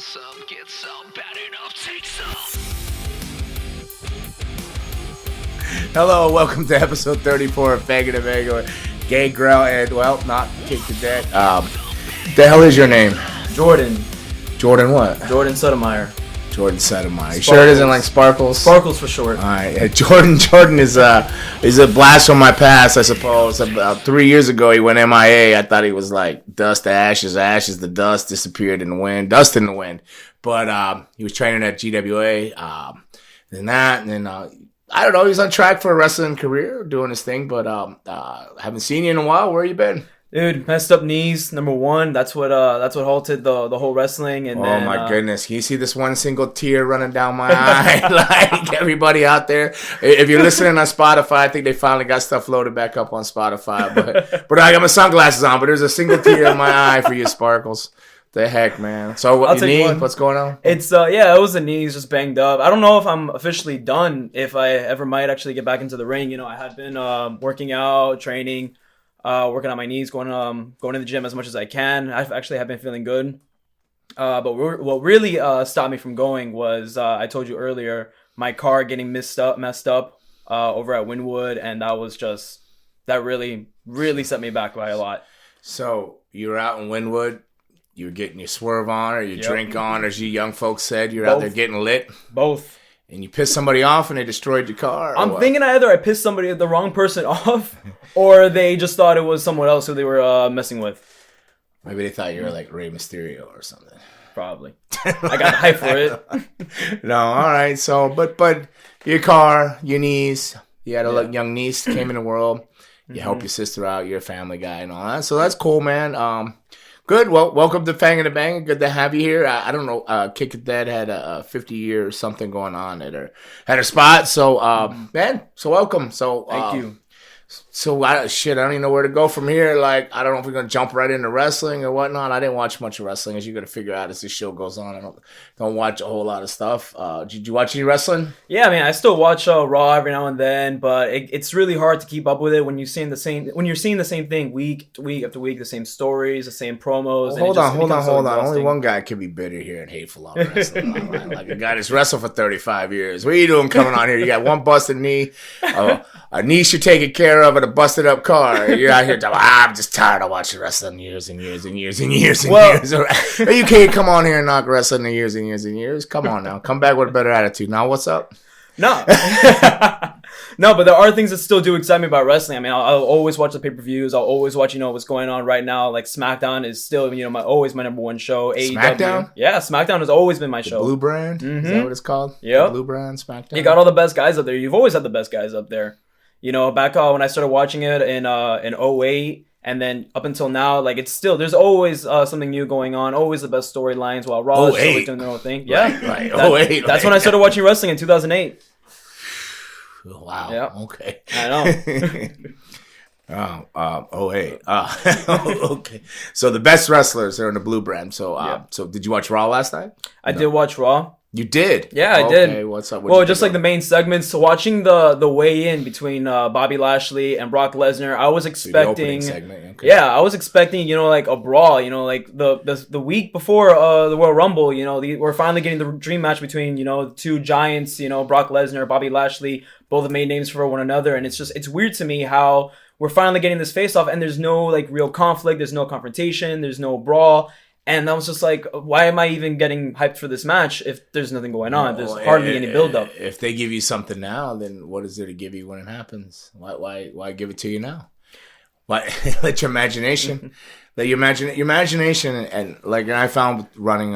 some, get some, bad enough, take some. Hello, welcome to episode 34 of Bangin' and Bangin' Gay Grell and, well, not Kick the Dead. The hell is your name? Jordan. Jordan what? Jordan Sotomayor. Jordan Sotomayor. You sure it isn't like Sparkles? Sparkles for short. Alright, Jordan is a blast from my past, I suppose. About 3 years ago, he went MIA. I thought he was like dust to ashes, ashes to dust, disappeared in the wind, dust in the wind. But he was training at GWA. Then that, and then I don't know. He's on track for a wrestling career, doing his thing. But haven't seen you in a while. Where you been? Dude, messed up knees. Number one. That's what halted the whole wrestling. And then, my goodness, can you see this one single tear running down my eye? Like everybody out there, if you're listening on Spotify, I think they finally got stuff loaded back up on Spotify. But I got my sunglasses on. But there's a single tear in my eye for you, Sparkles. The heck, man. So what you need? What's going on? It's it was the knees just banged up. I don't know if I'm officially done, if I ever might actually get back into the ring. You know, I had been working out, training, working on my knees, going to the gym as much as I can. I actually have been feeling good. But what really stopped me from going was I told you earlier, my car getting messed up over at Wynwood, and that really set me back by a lot. So you were out in Wynwood. You were getting your swerve on or your drink on, as you young folks said. You're out there getting lit. Both. And you pissed somebody off and they destroyed your car? I'm thinking either I pissed the wrong person off or they just thought it was someone else who they were messing with. Maybe they thought you were like Rey Mysterio or something. Probably. I got hyped for it. No, all right. So, but your car, your niece, you had a young niece came in the world. You help your sister out. You're a family guy and all that. So that's cool, man. Good. Well, welcome to Fang and the Bang. Good to have you here. I don't know. Kick It Dead had a 50-year something going on at her spot. So, man, so welcome. So, thank you. So, I don't even know where to go from here. Like, I don't know if we're going to jump right into wrestling or whatnot. I didn't watch much of wrestling, as you're going to figure out as this show goes on. I don't watch a whole lot of stuff. Did you watch any wrestling? Yeah, I mean, I still watch Raw every now and then, but it's really hard to keep up with it when you're seeing the same thing week after week, the same stories, the same promos. Hold on. Only one guy can be bitter here and hateful on wrestling. Like a guy that's wrestled for 35 years. What are you doing coming on here? You got one busted knee, a niece you're taking care of, and a busted up car. You're out here talking, I'm just tired of watching wrestling years and years and years and years and years. You can't come on here and knock wrestling in years and years and years. Come on now. Come back with a better attitude. Now, what's up? No. No, but there are things that still do excite me about wrestling. I mean, I'll always watch the pay-per-views. I'll always watch, what's going on right now. Like, SmackDown is still, always my number one show. AEW. SmackDown? Yeah, SmackDown has always been my show. Blue brand? Mm-hmm. Is that what it's called? Yeah. Blue brand, SmackDown? You got all the best guys up there. You've always had the best guys up there. Back when I started watching it in 2008, and then up until now, like, it's still, there's always something new going on, always the best storylines, while Raw is always doing their own thing. Yeah. Right. That's when I started watching wrestling in 2008. Wow. Yeah. Okay. I know. Okay. So the best wrestlers are in the blue brand. So, so did you watch Raw last night? I did watch Raw. You did? Yeah, I did. Okay, what's up? Well, just like the main segments, so watching the weigh-in between Bobby Lashley and Brock Lesnar, I was expecting... segment, Yeah, I was expecting, like a brawl, like the week before the Royal Rumble, we're finally getting the dream match between, the two giants, Brock Lesnar, Bobby Lashley, both have made names for one another, and it's weird to me how we're finally getting this face-off, and there's no, like, real conflict, there's no confrontation, there's no brawl. And I was just like, why am I even getting hyped for this match if there's nothing going on? There's hardly any build-up. If they give you something now, then what is there to give you when it happens? Why give it to you now? Why let your imagination, your imagination, and like I found running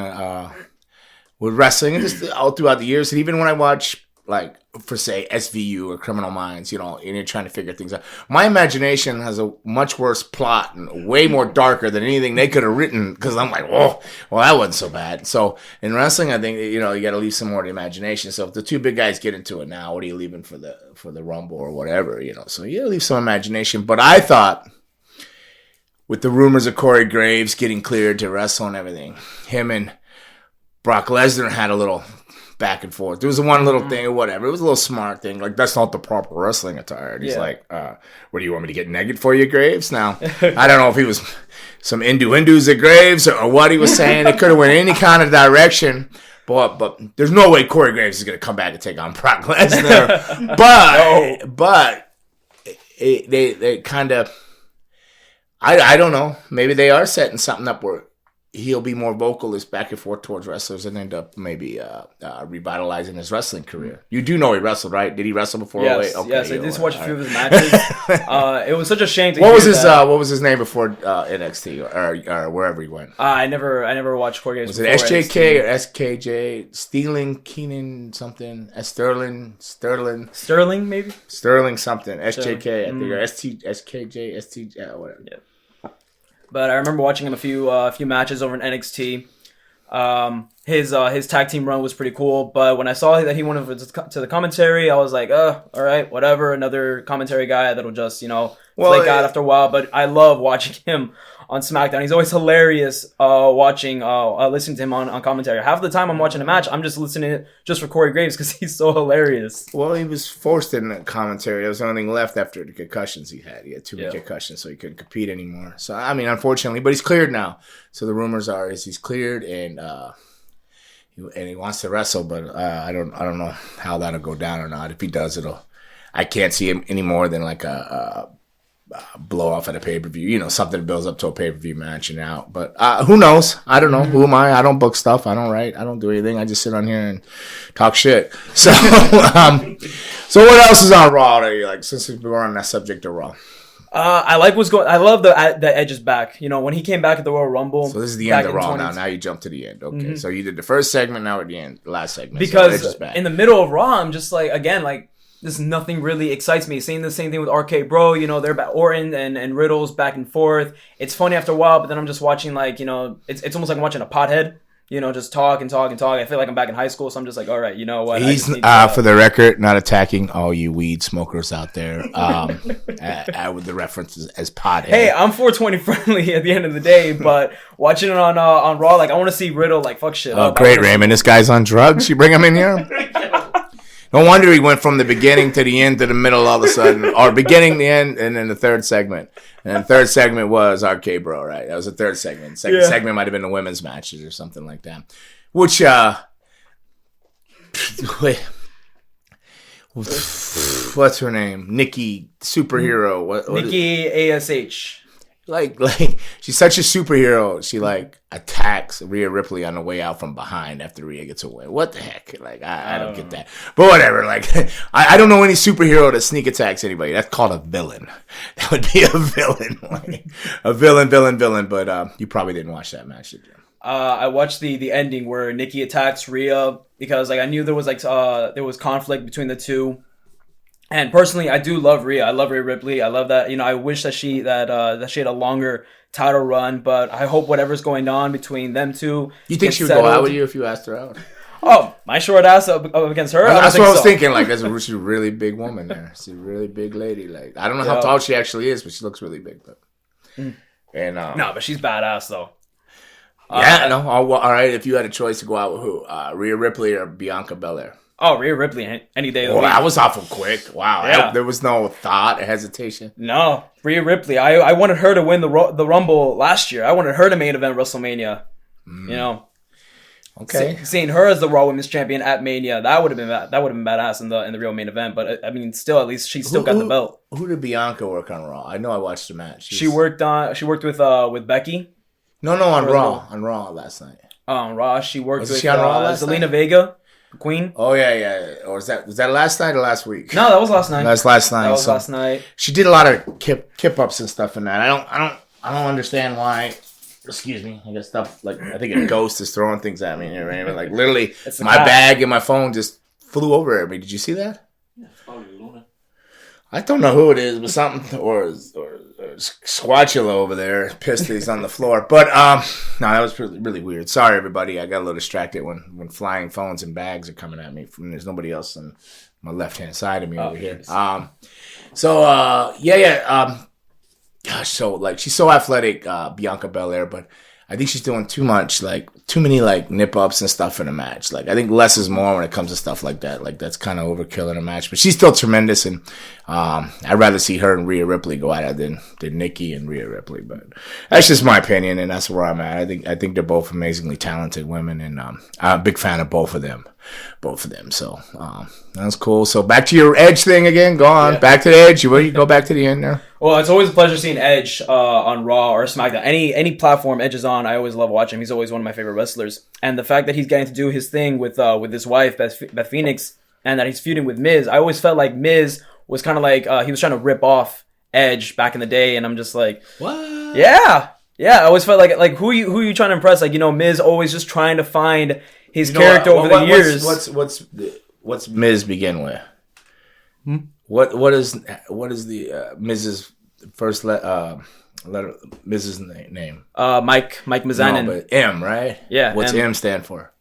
with wrestling, and just all throughout the years, and even when I watch, like, for say SVU or Criminal Minds, and you're trying to figure things out. My imagination has a much worse plot and way more darker than anything they could have written, because I'm like, well, that wasn't so bad. So in wrestling, I think, you got to leave some more to the imagination. So if the two big guys get into it now, what are you leaving for the Rumble or whatever, So you leave some imagination. But I thought, with the rumors of Corey Graves getting cleared to wrestle and everything, him and Brock Lesnar had a little back and forth. There was one little thing or whatever. It was a little smart thing. Like, that's not the proper wrestling attire. And he's like, what do you want me to get naked for you, Graves? Now, I don't know if he was some Hindus at Graves or what he was saying. It could have went any kind of direction. But there's no way Corey Graves is going to come back and take on Brock Lesnar. But they kind of, I don't know. Maybe they are setting something up where he'll be more vocalist back and forth towards wrestlers and end up maybe revitalizing his wrestling career. You do know he wrestled, right? Did he wrestle before? Yes, Okay, yes. I did watch a few of his matches. It was such a shame to what hear was his that. What was his name before NXT or wherever he went? I never watched Corey Graves. Was it SJK or SKJ? Stealing Keenan something? Sterling maybe. Sterling something. SJK I think or SKJ STJ whatever. Yeah. But I remember watching him a few matches over in NXT. His tag team run was pretty cool. But when I saw that he went over to the commentary, I was like, all right, whatever. Another commentary guy that'll just, flake out after a while. But I love watching him on SmackDown. He's always hilarious listening to him on commentary. Half the time I'm watching a match, I'm just listening just for Corey Graves because he's so hilarious. Well, he was forced in the commentary. There was the only thing left after the concussions he had. He had too many concussions, so he couldn't compete anymore. So, I mean, unfortunately, but he's cleared now. So the rumors are he's cleared and he wants to wrestle, but I don't know how that'll go down or not. If he does, I can't see him any more than like a blow off at a pay-per-view, something that builds up to a pay-per-view match and out. But who knows? I don't know. Who am I? I don't book stuff. I don't write. I don't do anything. I just sit on here and talk shit. So, so what else is on Raw that you like? Since we're on that subject of Raw. I like what's going. I love the Edge is back. When he came back at the Royal Rumble. So this is the end of Raw now. Now you jump to the end. Okay, so you did the first segment. Now at the end, the last segment. Because so Edge is back. In the middle of Raw, I'm just like this nothing really excites me. Seeing the same thing with RK Bro, they're back, Orton and Riddle's back and forth. It's funny after a while, but then I'm just watching it's almost like I'm watching a pothead. Just talk and talk and talk. I feel like I'm back in high school, so I'm just like, all right, you know what? He's for the record, not attacking all you weed smokers out there. With the references as pothead. Hey, I'm 420 friendly at the end of the day, but watching it on Raw, I want to see Riddle fuck shit up. Oh, great, Raymond. This guy's on drugs. You bring him in here. No wonder he went from the beginning to the end to the middle all of a sudden. Or beginning, the end, and then the third segment. And the third segment was RK Bro, right? That was the third segment. Second segment might have been the women's matches or something like that. Which, what's her name? Nikki, superhero. Nikki ASH. Like she's such a superhero. She attacks Rhea Ripley on the way out from behind after Rhea gets away. What the heck? I don't get that. But whatever. I don't know any superhero that sneak attacks anybody. That's called a villain. That would be a villain. A villain. But you probably didn't watch that match, did you? I watched the ending where Nikki attacks Rhea because I knew there was conflict between the two. And personally, I do love Rhea. I love Rhea Ripley. I love that. I wish that she had a longer title run, but I hope whatever's going on between them two. You think she would go out with you if you asked her out? Oh, my short ass up against her? That's what I was thinking. She's a really big woman there. She's a really big lady. I don't know how tall she actually is, but she looks really big. No, but she's badass though. All right. If you had a choice to go out with who, Rhea Ripley or Bianca Belair? Oh, Rhea Ripley any day of the week. That was awful quick. Wow. Yeah. There was no thought or hesitation. No, Rhea Ripley. I wanted her to win the Rumble last year. I wanted her to main event WrestleMania. Okay. Seeing her as the Raw Women's Champion at Mania, that would have been badass in the real main event. But I mean, still, at least she still got the belt. Who did Bianca work on Raw? I know I watched the match. She worked with Becky. No, on Raw. On Raw last night. On Raw, she worked with she on Raw last Zelina night? Vega. Queen. Oh yeah. Or was that last night or last week? No, that was last night. That's last night. That was last night. She did a lot of kip ups and stuff in that. I don't understand why. Excuse me. I guess stuff I think a ghost is throwing things at me here, right? Literally, my bag and my phone just flew over at me. Did you see that? Yeah, it's probably Luna. I don't know who it is, but something or Squatula over there pissed he's on the floor. But no, that was really, really weird. Sorry, everybody. I got a little distracted when flying phones and bags are coming at me. There's nobody else on my left hand side of me over here. Gosh, so she's so athletic, Bianca Belair. But I think she's doing too many like nip ups and stuff in a match. Like I think less is more when it comes to stuff like that. Like that's kind of overkill in a match. But she's still tremendous, and I'd rather see her and Rhea Ripley go at it than Nikki and Rhea Ripley. But that's just my opinion, and that's where I'm at. I think they're both amazingly talented women, and I'm a big fan of both of them. So that's cool. So back to your Edge thing again. Go on. Yeah. Back to the Edge. You go back to the end there. Well, it's always a pleasure seeing Edge on Raw or SmackDown. Any platform Edge is on, I always love watching him. He's always one of my favorite wrestlers. And the fact that he's getting to do his thing with his wife, Beth Phoenix, and that he's feuding with Miz, I always felt like Miz was kind of like he was trying to rip off Edge back in the day, and I'm just like, what? Yeah, I always felt like who are you trying to impress? Like, Miz always just trying to find his character over the years. What's Miz begin with? What is the Miz's first letter? Miz's name? Mike Mizanin. No, but M, right? Yeah. What's M stand for?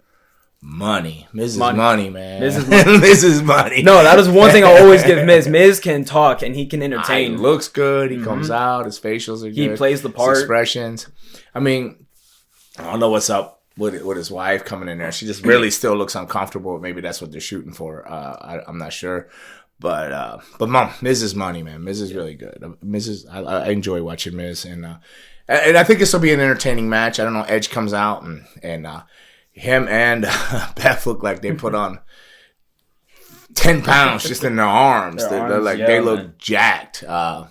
Money. Miz's money, man. Miz's money. Miz's money. No, that is one thing I always give Miz. Miz can talk and he can entertain. He looks good. He comes out. His facials are good. He plays the part. His expressions. I mean, I don't know what's up with his wife coming in there. She just really still looks uncomfortable. Maybe that's what they're shooting for. I'm not sure. But Mom, Miz is money, man. Miz is really good. I enjoy watching Miz, and I think this will be an entertaining match. I don't know. Edge comes out, and him and Beth look like they put on 10 pounds just in their arms. They look jacked. I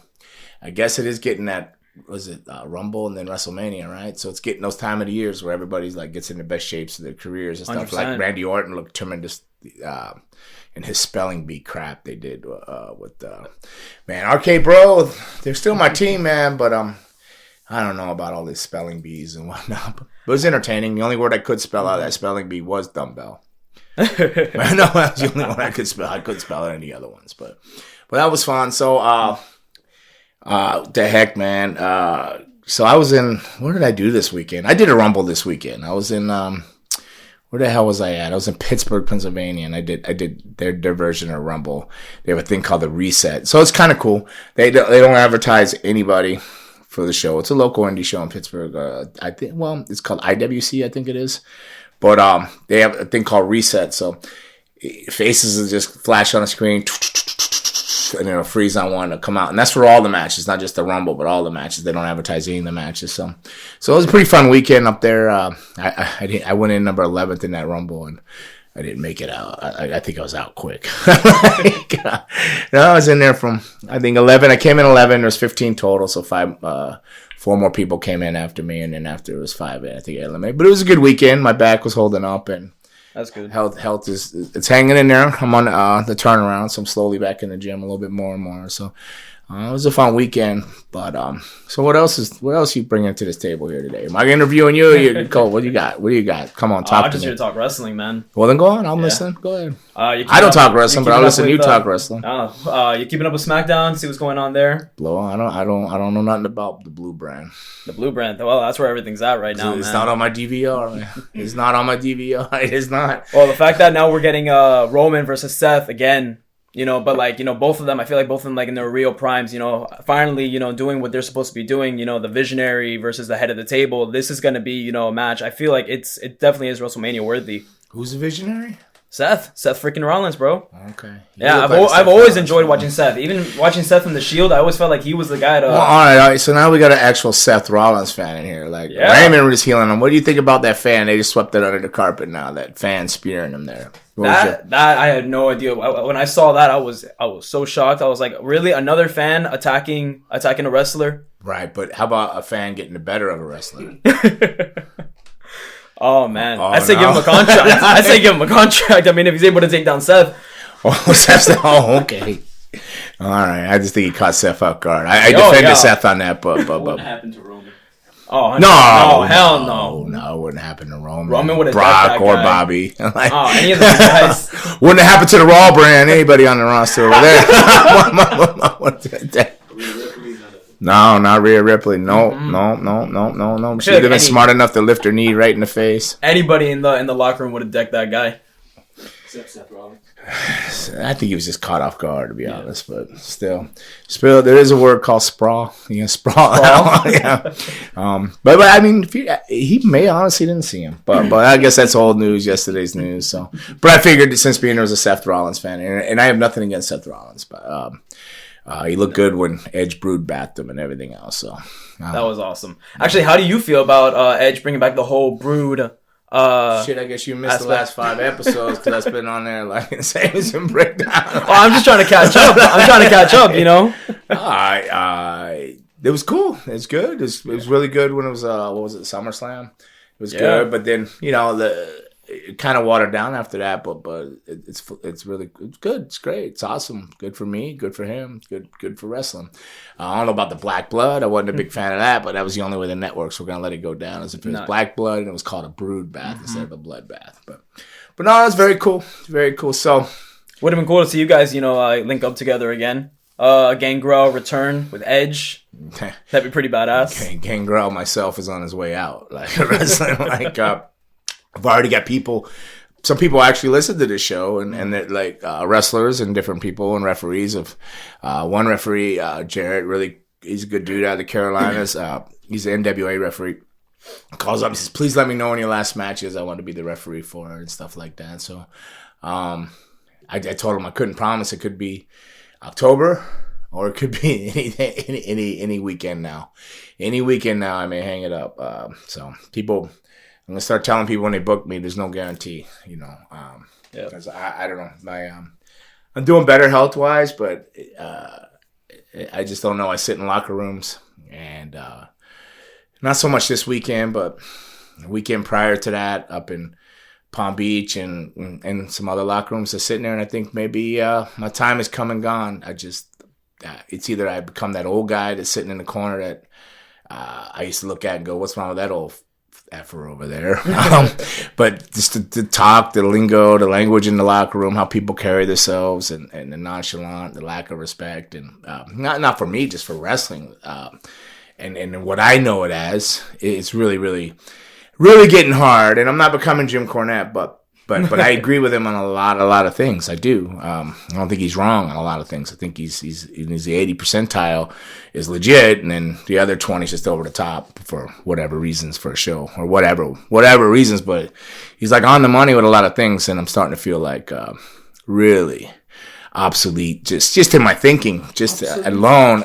guess it is getting that. Was it Rumble and then WrestleMania, right? So it's getting those time of the years where everybody's like gets in the best shapes of their careers and stuff. 100%. Like Randy Orton looked tremendous in his spelling bee crap they did with man, RK Bro. They're still my team, man, but I don't know about all these spelling bees and whatnot. But it was entertaining. The only word I could spell out of that spelling bee was dumbbell. No, that was the only one I could spell. I couldn't spell any other ones, but that was fun. So the heck, man. So I was in, what did I do this weekend? I did a Rumble this weekend. I was in, where the hell was I at? I was in Pittsburgh, Pennsylvania, and I did their version of Rumble. They have a thing called the Reset. So it's kind of cool. They don't advertise anybody for the show. It's a local indie show in Pittsburgh. I think, it's called IWC, I think it is. But they have a thing called Reset. So faces will just flash on the screen, and it'll freeze on one to come out. And that's for all the matches, not just the Rumble, but all the matches. They don't advertise any of the matches. So it was a pretty fun weekend up there. I went in number 11th in that Rumble, and I didn't make it out. I think I was out quick. No, I was in there from, I think, 11. I came in 11. There was 15 total, so 4 more people came in after me, and then after it was 5, I think I eliminated. But it was a good weekend. My back was holding up, and that's good. Health it's hanging in there. I'm on the turnaround, so I'm slowly back in the gym a little bit more and more. So it was a fun weekend. But so what else you bringing to this table here today? Am I interviewing you? Cole, what do you got? Come on, talk to me. I'm just here to talk wrestling, man. Well, then go on. I'll listen. Go ahead. I don't talk wrestling, but I'll listen to you talk wrestling. You keeping up with SmackDown? See what's going on there? I don't know nothing about the Blue brand. The Blue brand. Well, that's where everything's at right now. It's not on my DVR. Man. It's not on my DVR. It is not. Well, the fact that now we're getting Roman versus Seth again. But both of them, I feel like both of them in their real primes, finally, doing what they're supposed to be doing, the visionary versus the head of the table. This is going to be, a match. I feel like it definitely is WrestleMania worthy. Who's the visionary? Seth freaking Rollins, bro. Okay. Yeah, I've always enjoyed watching Seth. Even watching Seth in the Shield, I always felt like he was the guy to... Well, all right. So now we got an actual Seth Rollins fan in here. Raymond was healing him. What do you think about that fan? They just swept it under the carpet now, that fan spearing him there. That I had no idea. When I saw that, I was so shocked. I was like, really? Another fan attacking a wrestler? Right, but how about a fan getting the better of a wrestler? Oh, man. I say give him a contract. I mean, if he's able to take down Seth. Okay. All right. I just think he caught Seth off guard. I defended Seth on that, but... What happened to Roman? Oh, no, hell no. No, it wouldn't happen to Roman. Roman would have Brock or Bobby. Any of those guys. Wouldn't have happened to the Raw brand. Anybody on the roster over there. No, not Rhea Ripley. No. She'd have been smart enough to lift her knee right in the face. Anybody in the locker room would have decked that guy. Except Seth Rollins. I think he was just caught off guard, to be honest. But still, there is a word called sprawl. You know, sprawl. Yeah. But I mean, he may honestly didn't see him. But I guess that's old news, yesterday's news. So, but I figured that since being there was a Seth Rollins fan, and I have nothing against Seth Rollins, but he looked good when Edge brood bathed him and everything else. So that was awesome. Actually, how do you feel about Edge bringing back the whole brood? Shit, I guess you missed the last 5 episodes because I've been on there like saying some breakdown. I'm just trying to catch up. You know. It was cool. It's good. It was really good when it was what was it, SummerSlam? It was good, but then it kind of watered down after that. But it's good. It's great. It's awesome. Good for me. Good for him. Good for wrestling. I don't know about the Black Blood. I wasn't a big fan of that, but that was the only way the networks were gonna let it go down, as if it was Black Blood and it was called a brood bath instead of a blood bath. But no, it's very cool. It's very cool. So would have been cool to see you guys, link up together again. Gangrel return with Edge. That'd be pretty badass. Gangrel myself is on his way out. Like wrestling, I've already got people. Some people actually listen to this show, and they're like wrestlers and different people and referees. One referee, Jarrett, really, he's a good dude out of the Carolinas. He's an NWA referee. Calls up and says, "Please let me know when your last match is. I want to be the referee for it," and stuff like that. So, I told him I couldn't promise. It could be October, or it could be any weekend now. Any weekend now, I may hang it up. So people. I'm gonna start telling people when they book me, there's no guarantee, because I don't know. I'm doing better health wise, but I just don't know. I sit in locker rooms, and not so much this weekend, but the weekend prior to that, up in Palm Beach and some other locker rooms, are sitting there, and I think maybe my time is come and gone. It's either I become that old guy that's sitting in the corner that I used to look at and go, "What's wrong with that old effer over there?" But just the talk, the lingo, the language in the locker room, how people carry themselves, and the nonchalant, the lack of respect, and not for me, just for wrestling, and what I know it as, it's really, really, really getting hard. And I'm not becoming Jim Cornette, but I agree with him on a lot of things. I do. I don't think he's wrong on a lot of things. I think he's the 80 percentile is legit, and then the other 20 is just over the top for whatever reasons for a show or whatever reasons. But he's like on the money with a lot of things, and I'm starting to feel like really obsolete. Just in my thinking, just alone.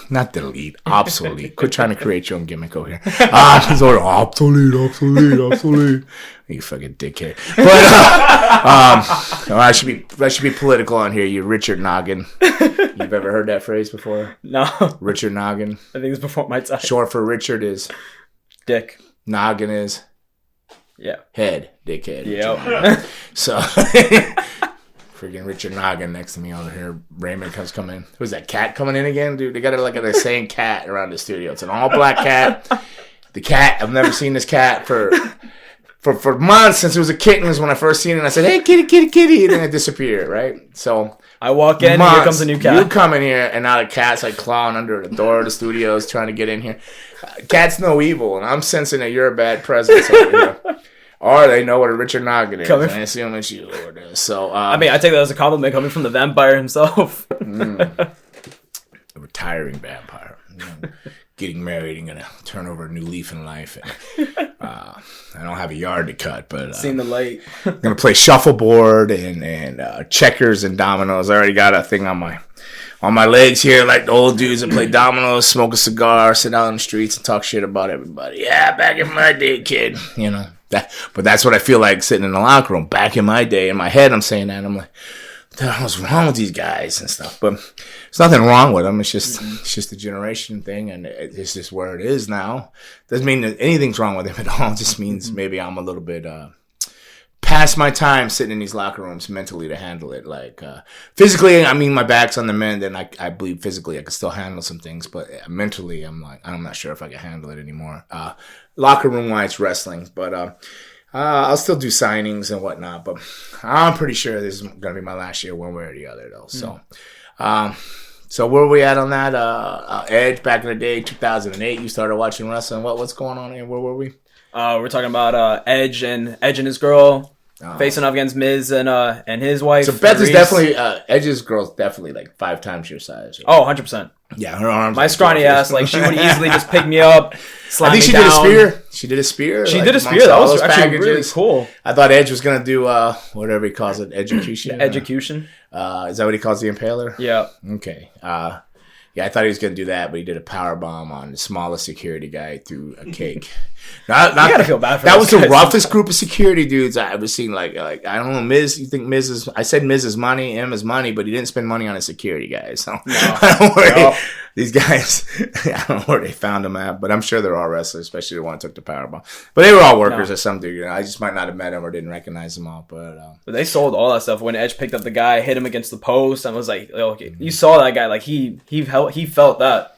Not delete, obsolete. Quit trying to create your own gimmick over here. He's all obsolete. You fucking dickhead. But I should be political on here. You Richard Noggin. You've ever heard that phrase before? No. Richard Noggin. I think it's before my time. Short for Richard is dick. Noggin is head. Dickhead. Yeah. So freaking Richard Noggin next to me over here. Raymond comes coming in. Who's that cat coming in again, dude? They got like a same cat around the studio. It's an all black cat. The cat, I've never seen this cat for months, since it was a kitten. Was when I first seen it, and I said, "Hey, kitty, kitty, kitty," and then it disappeared, right? So I walk in, and here comes a new cat. You come in here, and now the cat's like clawing under the door of the studios, trying to get in here. Cat's no evil, and I'm sensing that you're a bad presence over here. Or they know what a Richard Noggin is. I assume it's you over there. So, I take that as a compliment coming from the vampire himself. A retiring vampire. Getting married and gonna turn over a new leaf in life. And, I don't have a yard to cut, but seen the light. I'm gonna play shuffleboard and checkers and dominoes. I already got a thing on my legs here, like the old dudes that play dominoes, smoke a cigar, sit out on the streets and talk shit about everybody. Yeah, back in my day, kid. But that's what I feel like sitting in the locker room. Back in my day, in my head, I'm saying that. I'm like, what the hell's wrong with these guys and stuff? But there's nothing wrong with them. It's just a generation thing, and it's just where it is now. Doesn't mean that anything's wrong with them at all. It just means maybe I'm a little bit past my time sitting in these locker rooms mentally to handle it. Like physically, my back's on the mend, and I believe physically I can still handle some things, but mentally, I'm not sure if I can handle it anymore. Locker room wise, wrestling, but I'll still do signings and whatnot. But I'm pretty sure this is gonna be my last year, one way or the other, though. So, so where were we at on that? Edge back in the day, 2008. You started watching wrestling. What's going on here? Where were we? We're talking about Edge and his girl. facing off against Miz and his wife. So Beth is Reese. definitely Edge's girl's definitely like 5 times your size. Right? Oh, 100%. Yeah, her arms. My scrawny ass, like she would easily just pick me up, slam I think me she down. did a spear. She did a spear. She like, did a amongst spear. That all was those actually really cool. I thought Edge was gonna do whatever he calls it, execution. Execution. Is that what he calls the impaler? Yeah. Okay. Yeah, I thought he was going to do that, but he did a power bomb on the smallest security guy through a cake. You gotta feel bad for that. those Was the guys. roughest group of security dudes I ever seen. Like I don't know, Miz. You think Miz is? I said Miz is money, M is money, but he didn't spend money on his security guys. So I don't worry. These guys, I don't know where they found them at, but I'm sure they're all wrestlers, especially the one who took the power bomb. But they were all workers at some degree. I just might not have met them or didn't recognize them all. But they sold all that stuff when Edge picked up the guy, hit him against the post, and was like, okay, you saw that guy, like he felt that.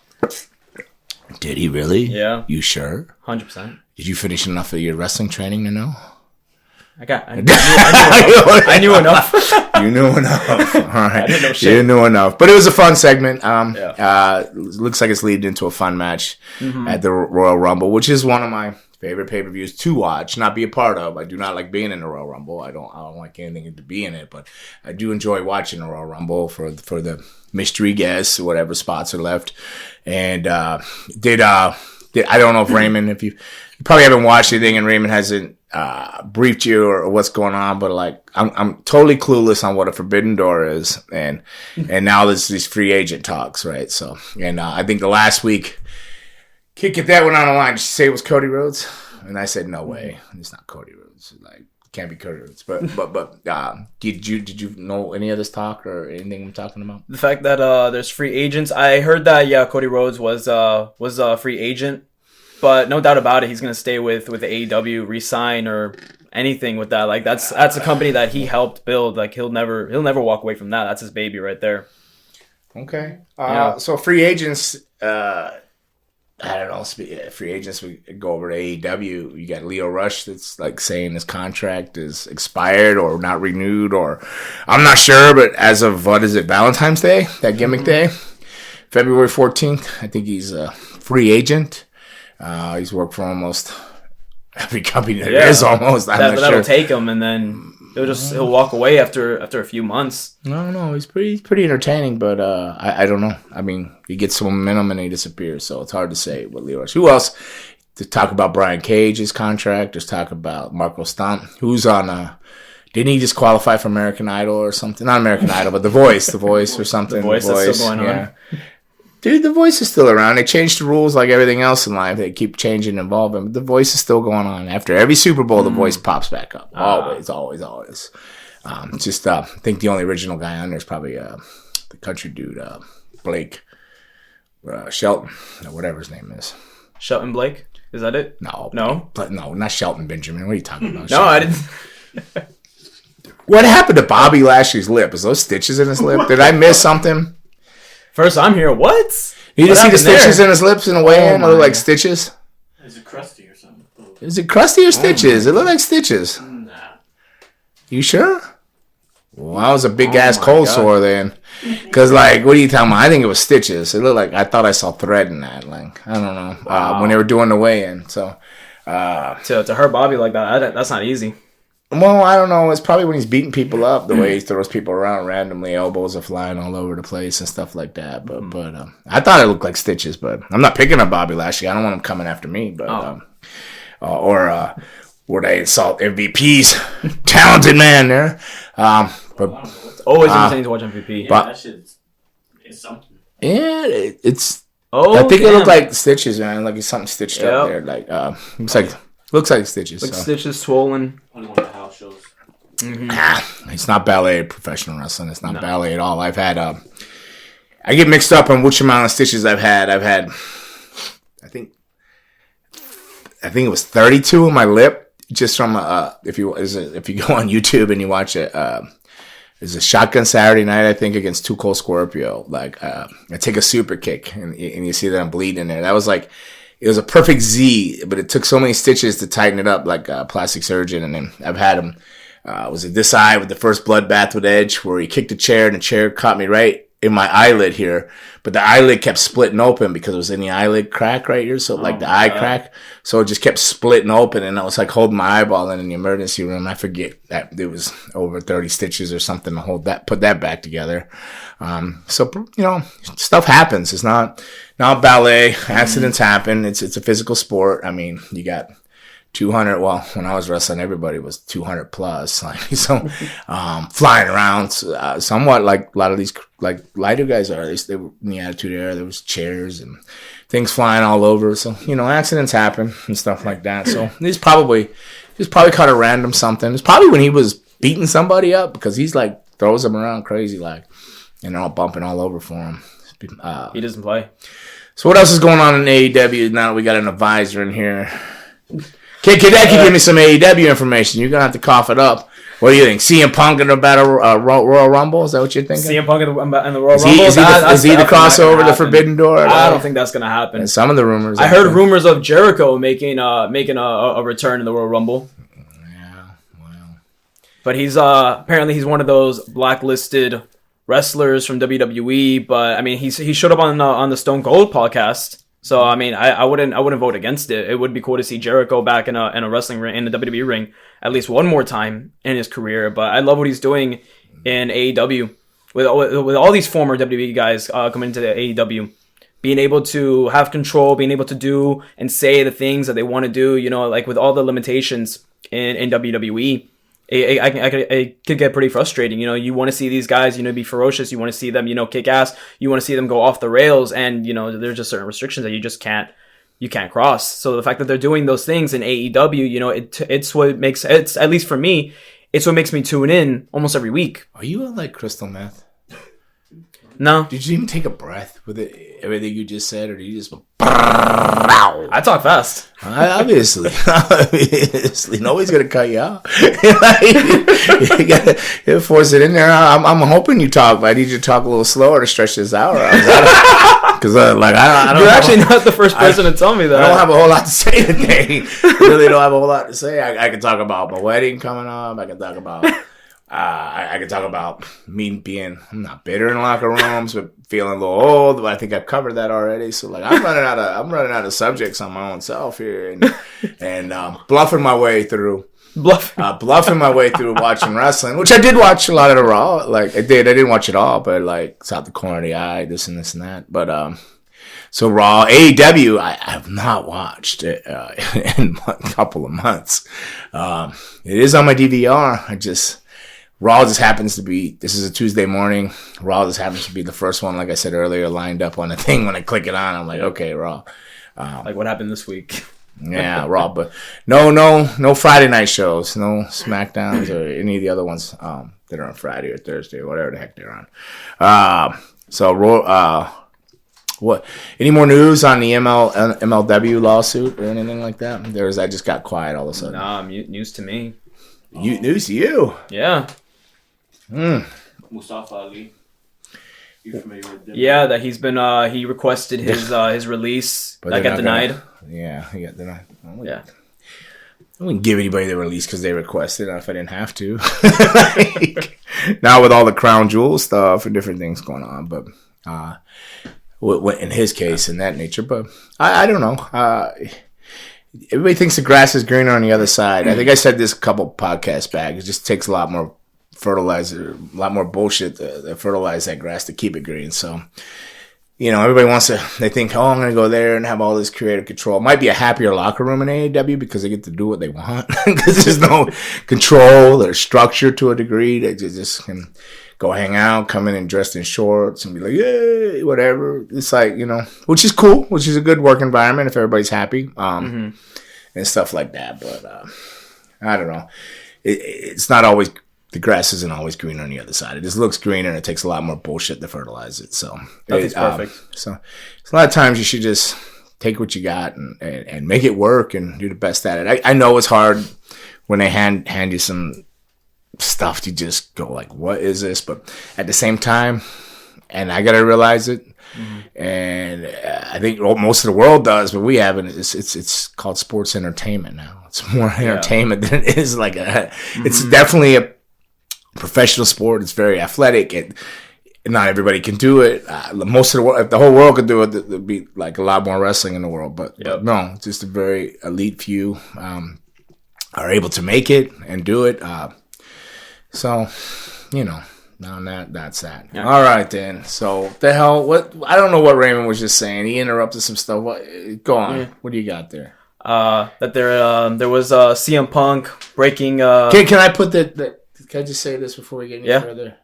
Did he really? Yeah. You sure? 100%. Did you finish enough of your wrestling training to know? I knew enough. You knew enough. All right. I didn't know shit. You knew enough. But it was a fun segment. Looks like it's leading into a fun match at the Royal Rumble, which is one of my favorite pay-per-views to watch, not be a part of. I do not like being in the Royal Rumble. I don't like anything to be in it, but I do enjoy watching the Royal Rumble for the mystery guests, whatever spots are left. And I don't know if Raymond, if you probably haven't watched anything and Raymond hasn't briefed you or what's going on, but like I'm totally clueless on what a Forbidden Door is, and now there's these free agent talks, right? So, and I think the last week, can't get that one on the line. Did she say it was Cody Rhodes? And I said, no way, it's not Cody Rhodes. Like, it can't be Cody Rhodes. But did you know any of this talk or anything I'm talking about? The fact that there's free agents, I heard that Cody Rhodes was a free agent. But no doubt about it, he's gonna stay with the AEW, re-sign or anything with that. Like that's a company that he helped build. Like he'll never walk away from that. That's his baby right there. Okay. So free agents. I don't know. Free agents. We go over to AEW. You got Leo Rush that's like saying his contract is expired or not renewed, or I'm not sure. But as of what is it, Valentine's Day? That gimmick day, February 14th. I think he's a free agent. He's worked for almost every company there is almost. That'll take him, and then he'll walk away after a few months. No, he's pretty entertaining, but I don't know. I mean, he gets some momentum and he disappears, so it's hard to say what Leo Rush. Who else? To talk about Brian Cage's contract. Just talk about Marco Stunt, who's on didn't he just qualify for American Idol or something? Not American Idol, but The Voice or something. The Voice is still going on. Dude, The Voice is still around. They changed the rules like everything else in life. They keep changing and evolving. But The Voice is still going on. After every Super Bowl, The Voice pops back up. Always. I think the only original guy on there is probably the country dude, Blake Shelton, or whatever his name is. Shelton Blake? Is that it? No, not Shelton Benjamin. What are you talking about? No, I didn't. What happened to Bobby Lashley's lip? Is those stitches in his lip? Did I miss something? First, I'm here. What? You didn't see the stitches in his lips in a way? It looked like stitches. Is it crusty or something? Is it crusty or stitches? It looked like stitches. Nah. You sure? Well, that was a big ass cold sore then. Because, like, what are you talking about? I think it was stitches. It looked like, I thought I saw thread in that. Like, I don't know. When they were doing the weigh-in. So, to hurt Bobby like that, that's not easy. Well, I don't know. It's probably when he's beating people up, the way he throws people around randomly. Elbows are flying all over the place and stuff like that. But I thought it looked like stitches. But I'm not picking up Bobby Lashley. I don't want him coming after me. But or they insult MVP's talented man there. But It's always entertaining to watch MVP. Yeah, that shit is something. yeah, it's. Oh, I think it looked like stitches, man. Like it's something stitched up there. Like looks like stitches. Like so. stitches swollen. Only one of the house shows. It's not ballet professional wrestling. It's not ballet at all. I've had I get mixed up on which amount of stitches I've had. I think it was 32 in my lip. Just from if you go on YouTube and you watch it, there's a Shotgun Saturday Night, I think, against Too Cold Scorpio. Like I take a super kick and you see that I'm bleeding there. That was like, it was a perfect Z, but it took so many stitches to tighten it up, like a plastic surgeon. And then I've had him. Was it this eye with the first bloodbath with Edge, where he kicked a chair and the chair caught me right in my eyelid here, but the eyelid kept splitting open because it was in the eyelid crack right here. So like the eye crack. So it just kept splitting open, and I was like holding my eyeball in the emergency room. I forget that it was over 30 stitches or something to hold that, put that back together. So, stuff happens. It's not ballet. Accidents happen. It's a physical sport. I mean, you got 200. Well, when I was wrestling, everybody was 200 plus. Like, so, flying around, somewhat like a lot of these like lighter guys are. They were in the Attitude Era. There was chairs and things flying all over. So, accidents happen and stuff like that. So he's probably caught a random something. It's probably when he was beating somebody up, because he's like throws them around crazy, like, all bumping all over for him. He doesn't play. So what else is going on in AEW now that we got an advisor in here? Kid, give me some AEW information. You're going to have to cough it up. What do you think? CM Punk in the Battle Royal Rumble? Is that what you're thinking? CM Punk in the Royal Rumble? Is he the crossover, the Forbidden Door? I don't think that's going to happen. And some of the rumors. I heard rumors of Jericho making a return in the Royal Rumble. Yeah, well. But he's apparently he's one of those blacklisted wrestlers from WWE. But I mean, he showed up on the Stone Cold podcast. So I mean, I wouldn't vote against it. It would be cool to see Jericho back in a wrestling ring, in the WWE ring, at least one more time in his career. But I love what he's doing in AEW with all these former WWE guys coming into the AEW, being able to have control, being able to do and say the things that they want to do. Like with all the limitations in WWE. It could get pretty frustrating. You want to see these guys, be ferocious. You want to see them, kick ass. You want to see them go off the rails. And, there's just certain restrictions that you just can't cross. So the fact that they're doing those things in AEW, it's what makes, it's, at least for me, it's what makes me tune in almost every week. Are you on like crystal meth? No. Did you even take a breath with everything you just said, or did you just go? I talk fast. Obviously, nobody's gonna cut you out. You gotta force it in there. I'm hoping you talk, but I need you to talk a little slower to stretch this out. Because I don't. You're actually not the first person to tell me that. I don't have a whole lot to say today. Really don't have a whole lot to say. I can talk about my wedding coming up. I can talk about. I could talk about me being, I'm not bitter in locker rooms, but feeling a little old. But I think I've covered that already. So like, I'm running out of subjects on my own self here, and bluffing my way through. Bluffing my way through watching wrestling, which I did watch a lot of the Raw. Like I didn't watch it all, but like it's out the corner of the eye, this and that. But so Raw, AEW, I have not watched it in a couple of months. It is on my DVR. Raw just happens to be, this is a Tuesday morning. Raw just happens to be the first one, like I said earlier, lined up on the thing. When I click it on, I'm like, okay, Raw. Like what happened this week? Yeah, Raw. But no Friday night shows, no SmackDowns or any of the other ones that are on Friday or Thursday or whatever the heck they're on. What? Any more news on the MLW lawsuit or anything like that? Or is that just got quiet all of a sudden? Nah, news to me. News to you? Yeah. Mustafa Ali. You familiar with him? Yeah, that he's been he requested his release. That got denied. He got denied. Yeah. I wouldn't give anybody the release because they requested it if I didn't have to. Now with all the crown jewel stuff and different things going on, but in his case, in that nature, but I don't know. Everybody thinks the grass is greener on the other side. I think I said this a couple podcasts back. It just takes a lot more fertilizer, a lot more bullshit to fertilize that grass to keep it green. So, everybody they think, I'm going to go there and have all this creative control. It might be a happier locker room in AEW because they get to do what they want. Because there's no control or structure to a degree. They just can go hang out, come in and dressed in shorts and be like, yay, whatever. It's like, which is cool, which is a good work environment if everybody's happy and stuff like that. But I don't know. It's not always, the grass isn't always green on the other side. It just looks greener and it takes a lot more bullshit to fertilize it. So That's perfect. So a lot of times you should just take what you got and make it work and do the best at it. I know it's hard when they hand you some stuff, you just go like, what is this? But at the same time, and I gotta realize it, and I think most of the world does, but we haven't. It's called sports entertainment now. It's more entertainment than it is like it's definitely a professional sport. It's very athletic. not everybody can do it. Most of the world, if the whole world could do it, there'd be like a lot more wrestling in the world. But no, just a very elite few are able to make it and do it. So, that's that. Yeah. All right, then. So, the hell, what? I don't know what Raymond was just saying. He interrupted some stuff. Go on. Yeah. What do you got there? That there was CM Punk breaking. Can I put that? Can I just say this before we get any further?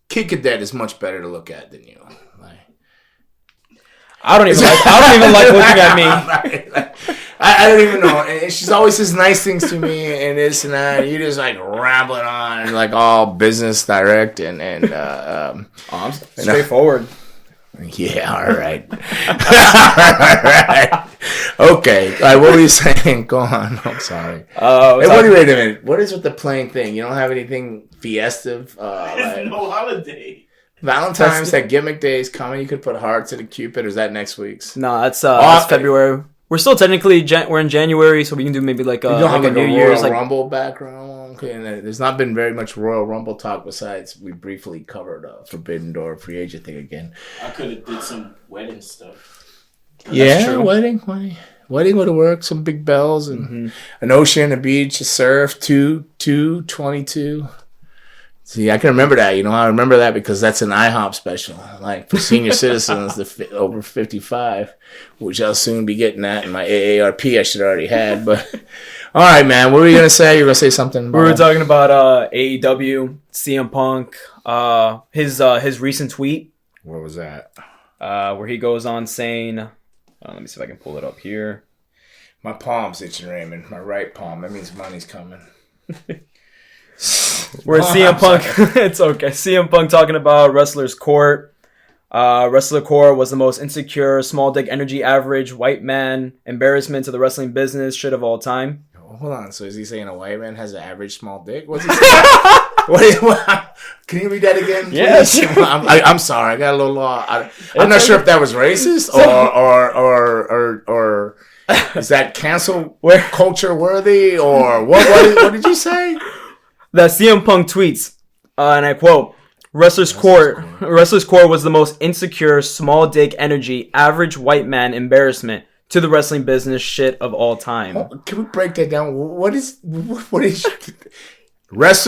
Kid Cadet is much better to look at than you. I don't even like looking at me. I don't even know. And she always says nice things to me and this and that. You just like rambling on and like all business direct and I'm straightforward. Yeah, all right. All right. Okay. All right, what were you saying? Go on. I'm sorry. Wait a minute. What is with the plane thing? You don't have anything festive? There's no holiday. Valentine's, that gimmick day is coming. You could put hearts in a Cupid. Or is that next week's? No, that's February. We're still technically we're in January, so we can do maybe like a New Year's Royal Rumble background. Okay, and there's not been very much Royal Rumble talk besides we briefly covered Forbidden Door free agent thing again. I could have did some wedding stuff. Wedding would have worked. Some big bells and an ocean, a beach, a surf, 22. See, I can remember that. I remember that because that's an IHOP special, like for senior citizens over 55, which I'll soon be getting at in my AARP I should already had. But all right, man, what were you gonna say? You were gonna say something? We were talking about AEW, CM Punk, his recent tweet. What was that? Where he goes on saying, let me see if I can pull it up here. My palm's itching, Raymond. My right palm. That means money's coming. Where CM Punk, it's okay. CM Punk talking about Wrestler's Court. Wrestler Court was the most insecure, small dick energy average white man embarrassment to the wrestling business shit of all time. Hold on. So is he saying a white man has an average small dick? What's he saying? Can you read that again? Yes. I'm sorry. I got a little lost. I'm not sure if that was racist or is that cancel culture worthy or what did you say? That CM Punk tweets, and I quote, Wrestler's Court was the most insecure, small dick energy, average white man embarrassment to the wrestling business shit of all time. Can we break that down? What is Wrestler's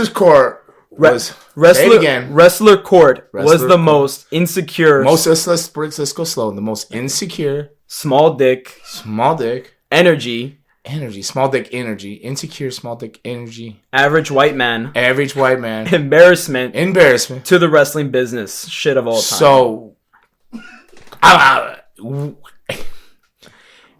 Court was Wrestler Court was the most insecure. Let's go slow. The most insecure, small dick energy. Small dick energy, insecure small dick energy. Average white man. Embarrassment to the wrestling business shit of all time. So,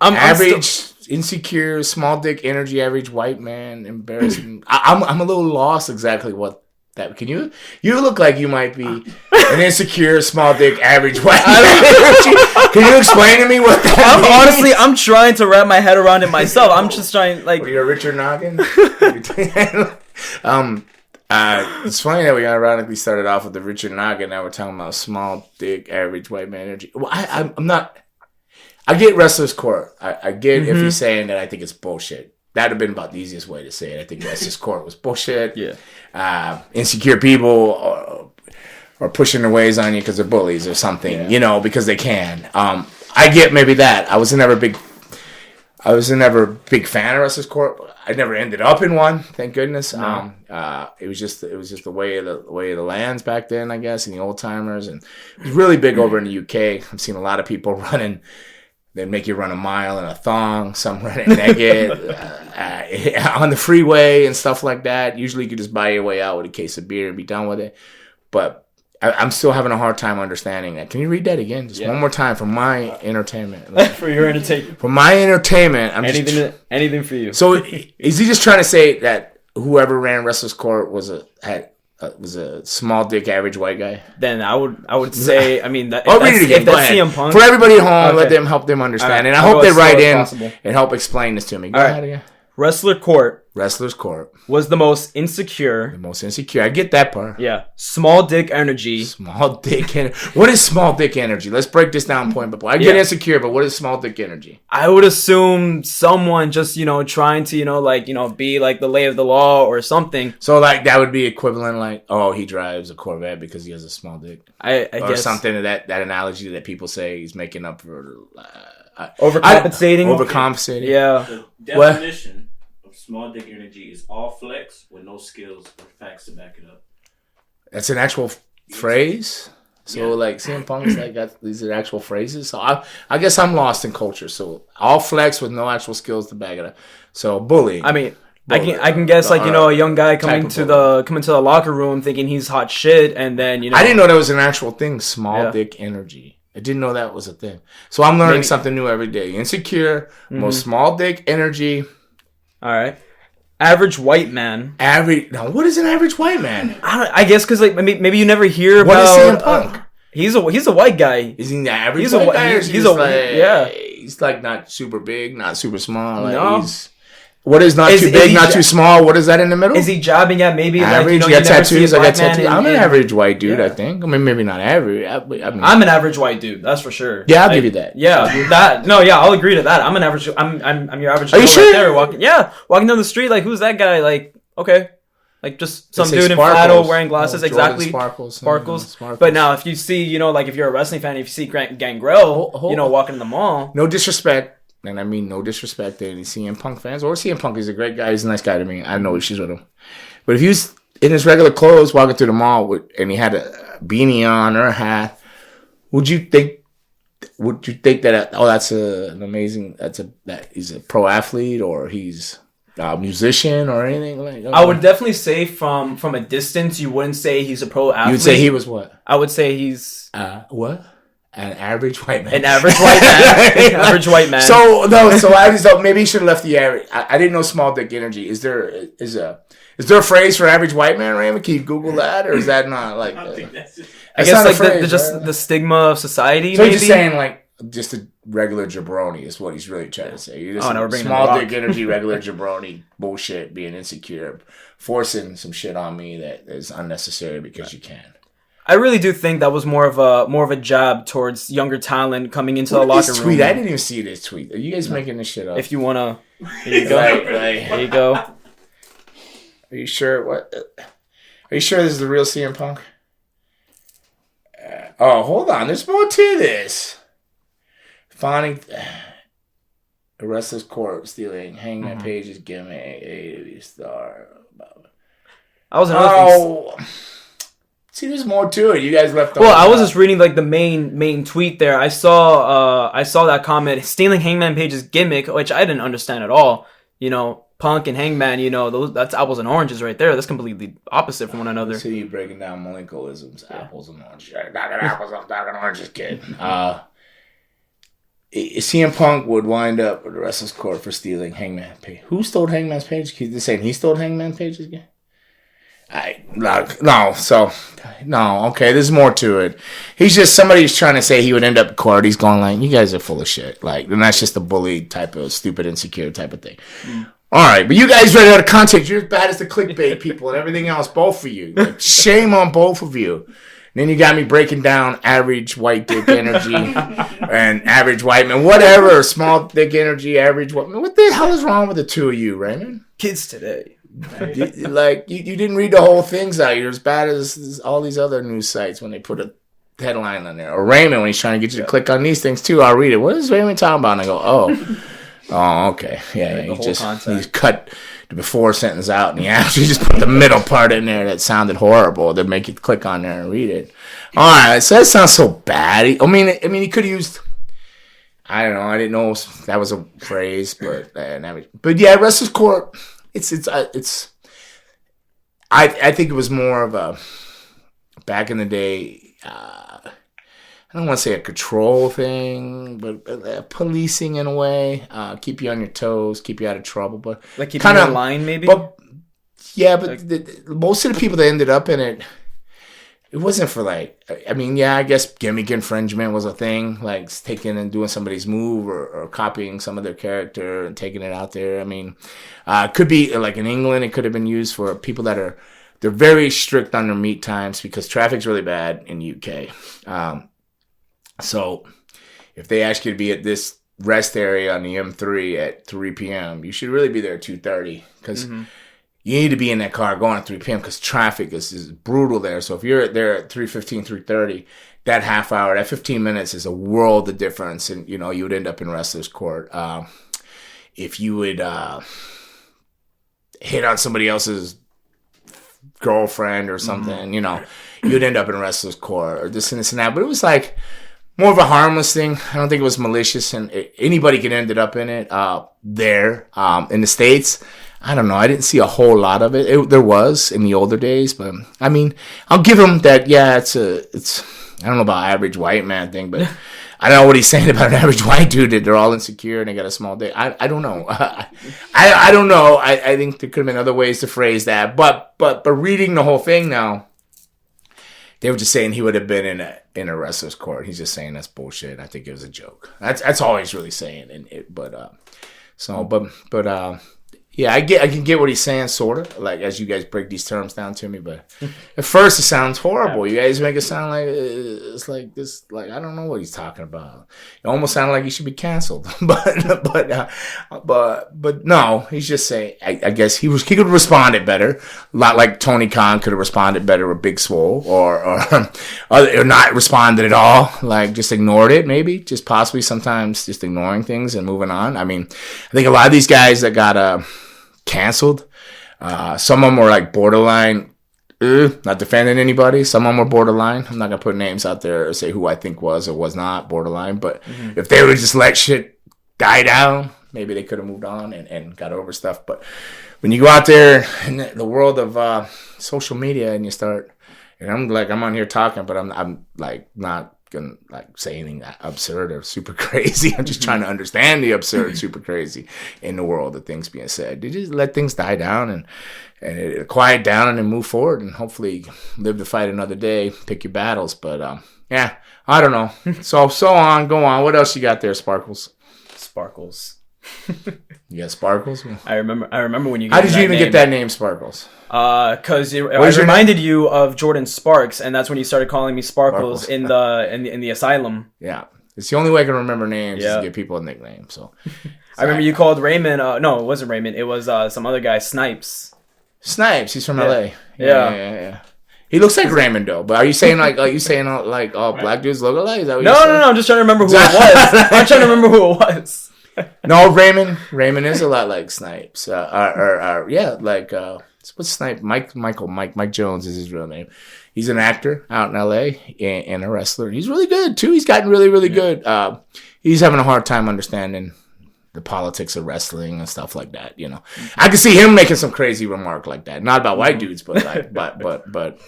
average, insecure, small dick energy, average white man, embarrassment. I'm a little lost exactly what that. Can you look like you might be an insecure, small dick, average white man. Can you explain to me what that means? Honestly, I'm trying to wrap my head around it myself. I'm just trying, like... You're Richard Noggin? It's funny that we ironically started off with the Richard Noggin. Now we're talking about small dick, average white man energy. Well, I'm not... I get Wrestler's Court. I get if you're saying that I think it's bullshit. That would have been about the easiest way to say it. I think Wrestler's Court was bullshit. Yeah. Insecure people are pushing their ways on you because they're bullies or something, because they can. I get maybe that. I was never a big fan of Wrestler's Court. I never ended up in one, thank goodness. No. It was just the way of the lands back then, I guess, and the old timers, and it was really big over in the UK. I've seen a lot of people running. They make you run a mile in a thong, some run it naked on the freeway and stuff like that. Usually you could just buy your way out with a case of beer and be done with it. But I'm still having a hard time understanding that. Can you read that again? Just one more time for my entertainment. For your entertainment. For my entertainment. Anything for you. So is he just trying to say that whoever ran Wrestler's Court was a small dick average white guy? Then I would say, I mean, I'll read it again. Go ahead. CM Punk, for everybody at home, let them help them understand. Right. And I hope they write in and help explain this to me. Go ahead again. Wrestler's Court was the most insecure. I get that part. Yeah. Small dick energy. Small dick energy. What is small dick energy? Let's break this down point by point. I get insecure, but what is small dick energy? I would assume someone just, trying to, be like the lay of the law or something. So like that would be equivalent like, oh, he drives a Corvette because he has a small dick. I or guess. Something to that analogy that people say he's making up for. Overcompensating. Yeah. The definition of small dick energy is all flex with no skills or facts to back it up. That's an actual phrase. So like CM Punk's like these are actual phrases. So I guess I'm lost in culture. So all flex with no actual skills to back it up. So bully. I mean, I can guess like a young guy coming to the locker room thinking he's hot shit, and then I didn't know that was an actual thing. Small dick energy. I didn't know that was a thing. So I'm learning something new every day. Insecure, most small dick energy. All right. Average white man. Now, what is an average white man? I guess because like maybe you never hear about. What is CM Punk? He's a white guy. Is he the average white guy? He's like not super big, not super small. Like no. What is not too big, not too small? What is that in the middle? Is he jobbing at maybe average? Like, you got tattoos. I got tattoos. I'm an average white dude. I think. I mean, maybe not average. I'm an average white dude. That's for sure. Yeah, I'll give you that. Yeah, I'll agree to that. I'm an average. I'm your average. Are you sure? Right there, walking down the street. Like, who's that guy? Like, okay. Like just some dude in flannel wearing glasses, exactly. Sparkles. But now, if you see, like if you're a wrestling fan, if you see Gangrel, walking in the mall. No disrespect. And I mean no disrespect to any CM Punk fans. Or CM Punk is a great guy. He's a nice guy to me. I have no issues with him. But if he was in his regular clothes walking through the mall and he had a beanie on or a hat, would you think that that's an amazing that he's a pro athlete or he's a musician or anything like that? I would definitely say from a distance you wouldn't say he's a pro athlete. You would say he was what? I would say he's what? An average white man. An average white man. Average white man. So I just thought maybe he should have left the average. I didn't know small dick energy. Is there a phrase for average white man, Raymond? Can you Google that, or is that not like? I guess like the stigma of society. So maybe? He's just saying like just a regular jabroni is what he's really trying to say. You're just small dick energy, regular jabroni bullshit, being insecure, forcing some shit on me that is unnecessary because you can. I really do think that was more of a jab towards younger talent coming into the locker room. Tweet? I didn't even see this tweet. Are you guys making this shit up? If you wanna, here you go. There you go. Are you sure? What? Are you sure this is the real CM Punk? Hold on. There's more to this. Finding a wrestler's corpse, stealing Hangman Page's gimmick, AEW star. I was another thing. See, there's more to it. You guys left. Well, I was just reading like the main tweet there. I saw that comment, stealing Hangman Page's gimmick, which I didn't understand at all. Punk and Hangman, that's apples and oranges right there. That's completely opposite from one another. I see you breaking down Malenkoisms, apples and oranges. Apples, I'm talking oranges, kid. CM Punk would wind up with the wrestler's court for stealing Hangman Page. Who stole Hangman's Page? He's saying he stole Hangman Page's game. Okay, there's more to it. He's just somebody's trying to say he would end up in court. He's going like, you guys are full of shit. Like, and that's just a bully type of stupid, insecure type of thing. All right, but you guys read out of context. You're as bad as the clickbait people and everything else, both of you. Like, shame on both of you. And then you got me breaking down average white dick energy and average white man, whatever, small dick energy, average white man. What the hell is wrong with the two of you, Raymond? Kids today. You didn't read the whole things out. You're as bad as all these other news sites when they put a headline on there. Or Raymond, when he's trying to get you to click on these things too, I'll read it. What is Raymond talking about? And I go, okay. Yeah, he cut the before sentence out and he actually just put the middle part in there that sounded horrible to make you click on there and read it. All right, so that sounds so bad. I mean, he could have used, I don't know, I didn't know that was a phrase, but yeah, Wrestler's Court. I think it was more of a back in the day. I don't want to say a control thing, but policing in a way. Keep you on your toes, keep you out of trouble, but like keep you in line, maybe. But most of the people that ended up in it, it wasn't for like, I mean, yeah, I guess gimmick infringement was a thing, like taking and doing somebody's move or copying some of their character and taking it out there. I mean, it could be like in England, it could have been used for people they're very strict on their meet times because traffic's really bad in UK. So if they ask you to be at this rest area on the M3 at 3 p.m., you should really be there at 2:30 because you need to be in that car going at 3 p.m. because traffic is brutal there. So if you're there at 3:15, 3:30, that half hour, that 15 minutes is a world of difference. And, you know, you would end up in wrestler's court. If you would hit on somebody else's girlfriend or something, you know, you'd end up in wrestler's court or this and this and that. But it was like more of a harmless thing. I don't think it was malicious, and anybody could end up in it there in the States. I don't know. I didn't see a whole lot of it. There was in the older days, but I mean, I'll give him that. Yeah, it's I don't know about average white man thing, but I don't know what he's saying about an average white dude that they're all insecure and they got a small dick. I don't know. I don't know. I think there could have been other ways to phrase that, but reading the whole thing now, they were just saying he would have been in a wrestler's court. He's just saying that's bullshit. I think it was a joke. That's all he's really saying. Yeah, I can get what he's saying, sort of, like, as you guys break these terms down to me, but at first it sounds horrible. You guys make it sound like it's like this, like, I don't know what he's talking about. It almost sounded like he should be canceled, but no, he's just saying, I guess he could have responded better, a lot like Tony Khan could have responded better with Big Swole, or not responded at all, like just ignored it, maybe, just possibly sometimes just ignoring things and moving on. I mean, I think a lot of these guys that got canceled. Some of them were like borderline, not defending anybody. Some of them were borderline. I'm not going to put names out there or say who I think was or was not borderline. But if they would just let shit die down, maybe they could have moved on and got over stuff. But when you go out there in the world of social media and you start, and I'm on here talking, but I'm like not gonna like say anything absurd or super crazy. I'm just trying to understand the absurd, super crazy in the world of things being said. You just let things die down and it quiet down and then move forward and hopefully live to fight another day. Pick your battles, but yeah, I don't know. So on, go on. What else you got there, Sparkles? You got Sparkles? I remember when you. How did you even get that name, Sparkles? Because I reminded you of Jordan Sparks, and that's when you started calling me Sparkles. in the asylum. Yeah, it's the only way I can remember names is to give people a nickname. So I remember you called Raymond. No, it wasn't Raymond. It was some other guy, Snipes. He's from LA. Yeah. He looks like Raymond though. But are you saying like all black dudes look alike? Is that what you're saying? No. I'm just trying to remember who it was. I'm trying to remember who it was. No, Raymond is a lot like Snipes. What's Snipe? Mike Jones is his real name. He's an actor out in LA and a wrestler. He's really good too. He's gotten really, really good. He's having a hard time understanding the politics of wrestling and stuff like that. You know, I can see him making some crazy remark like that. Not about white dudes, but like, but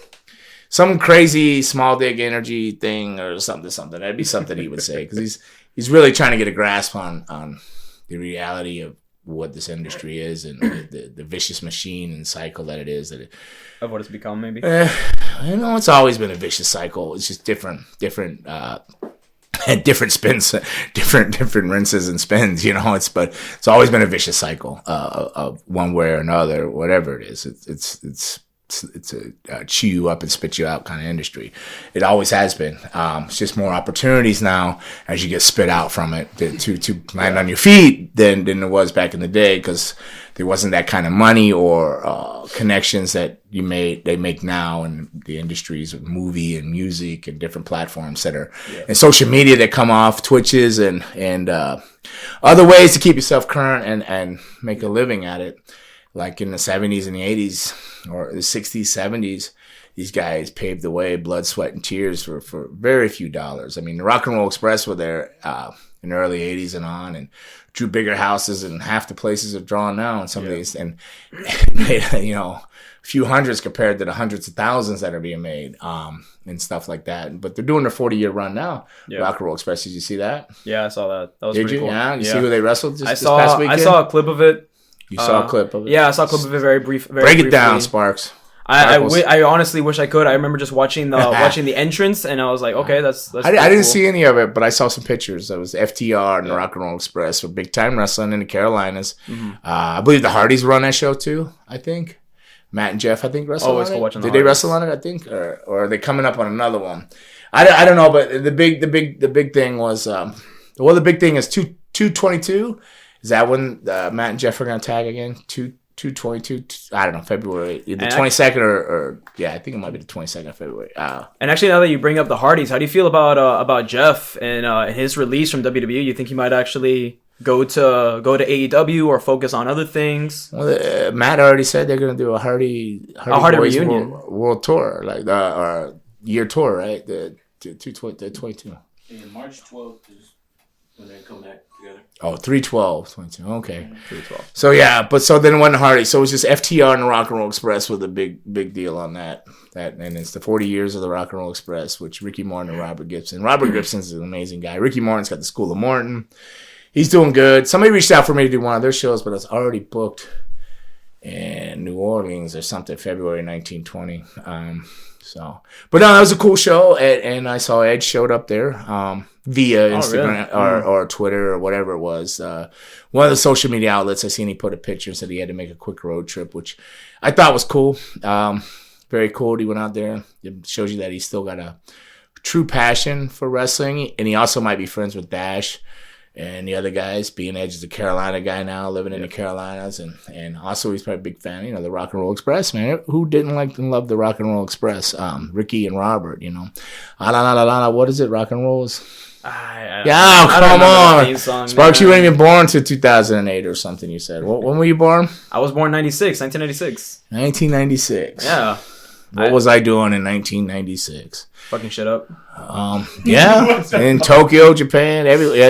some crazy small dick energy thing or something. That'd be something he would say because he's really trying to get a grasp on the reality of what this industry is and the vicious machine and cycle that it is. Of what it's become, maybe? It's always been a vicious cycle. It's just different spins, different rinses and spins, but it's always been a vicious cycle of one way or another, whatever it is. It's a chew you up and spit you out kind of industry. It always has been. It's just more opportunities now as you get spit out from it to land on your feet than there was back in the day because there wasn't that kind of money or connections that they make now in the industries of movie and music and different platforms that are and social media that come off Twitches and other ways to keep yourself current and make a living at it. Like in the 70s and the 80s or the 60s, 70s, these guys paved the way, blood, sweat, and tears for very few dollars. I mean, the Rock and Roll Express were there in the early 80s and on and drew bigger houses and half the places are drawn now in some of these. And made, a few hundreds compared to the hundreds of thousands that are being made and stuff like that. But they're doing their 40-year run now. Yeah. Rock and Roll Express, did you see that? Yeah, I saw that. That was pretty cool. Yeah, you see who they wrestled this past weekend? I saw a clip of it. You saw a clip of it? Yeah, I saw a clip of it very brief. Break it down, Sparks. I honestly wish I could. I remember just watching the entrance, and I was like, okay, that's I didn't see any of it, but I saw some pictures. It was FTR and the Rock and Roll Express for big time wrestling in the Carolinas. I believe the Hardys run that show too. I think Matt and Jeff, I think, wrestle on it. Did they wrestle on it? I think, or are they coming up on another one? I don't know, but the big thing was the big thing is 222. Is that when Matt and Jeff are going to tag again? 222. I don't know, February the 22nd or I think it might be the 22nd of February. And actually, now that you bring up the Hardys, how do you feel about Jeff and his release from WWE? You think he might actually go to AEW or focus on other things? Well, Matt already said they're going to do a Hardy reunion world tour, like or year tour, right? The 22. And March 12th is when they come back together. Oh, 3/12/22. Okay. 3/12. So yeah, so then it wasn't Hardy. So it was just FTR and the Rock and Roll Express with a big deal on that. And it's the 40 years of the Rock and Roll Express, which Ricky Morton and Robert Gibson. Robert Gibson's an amazing guy. Ricky Morton's got the School of Morton. He's doing good. Somebody reached out for me to do one of their shows, but it's already booked in New Orleans or something, February 1920. But no, that was a cool show, and I saw Edge showed up there via Instagram or Twitter or whatever it was. One of the social media outlets, I seen he put a picture and said he had to make a quick road trip, which I thought was cool. Very cool. He went out there. It shows you that he's still got a true passion for wrestling, and he also might be friends with Dash and the other guys. Being Edge is a Carolina guy now, living in the Carolinas, and also he's probably a big fan, the Rock and Roll Express, man. Who didn't like and love the Rock and Roll Express? Ricky and Robert, what is it? Rock and Rolls. Come on, song, Sparks. You weren't even born until 2008 or something. You said. When were you born? I was born 1996. 1996. Yeah. What was I doing in 1996? Fucking shit up. In Tokyo, Japan,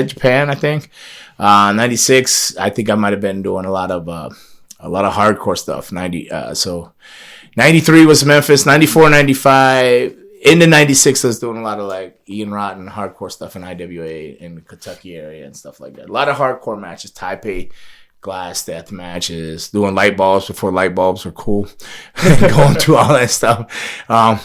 Japan, I think. 96, I think I might have been doing a lot of hardcore stuff. 93 was Memphis. 94, 95. Into 96, I was doing a lot of like Ian Rotten hardcore stuff in IWA in the Kentucky area and stuff like that. A lot of hardcore matches, Taipei glass death matches, doing light bulbs before light bulbs were cool, going through all that stuff.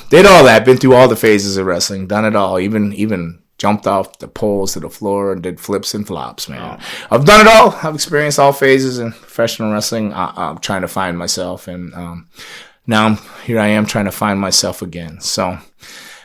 Did all that, been through all the phases of wrestling, done it all, even jumped off the poles to the floor and did flips and flops, man. I've done it all. I've experienced all phases in professional wrestling. I'm trying to find myself, and now here I am trying to find myself again. So,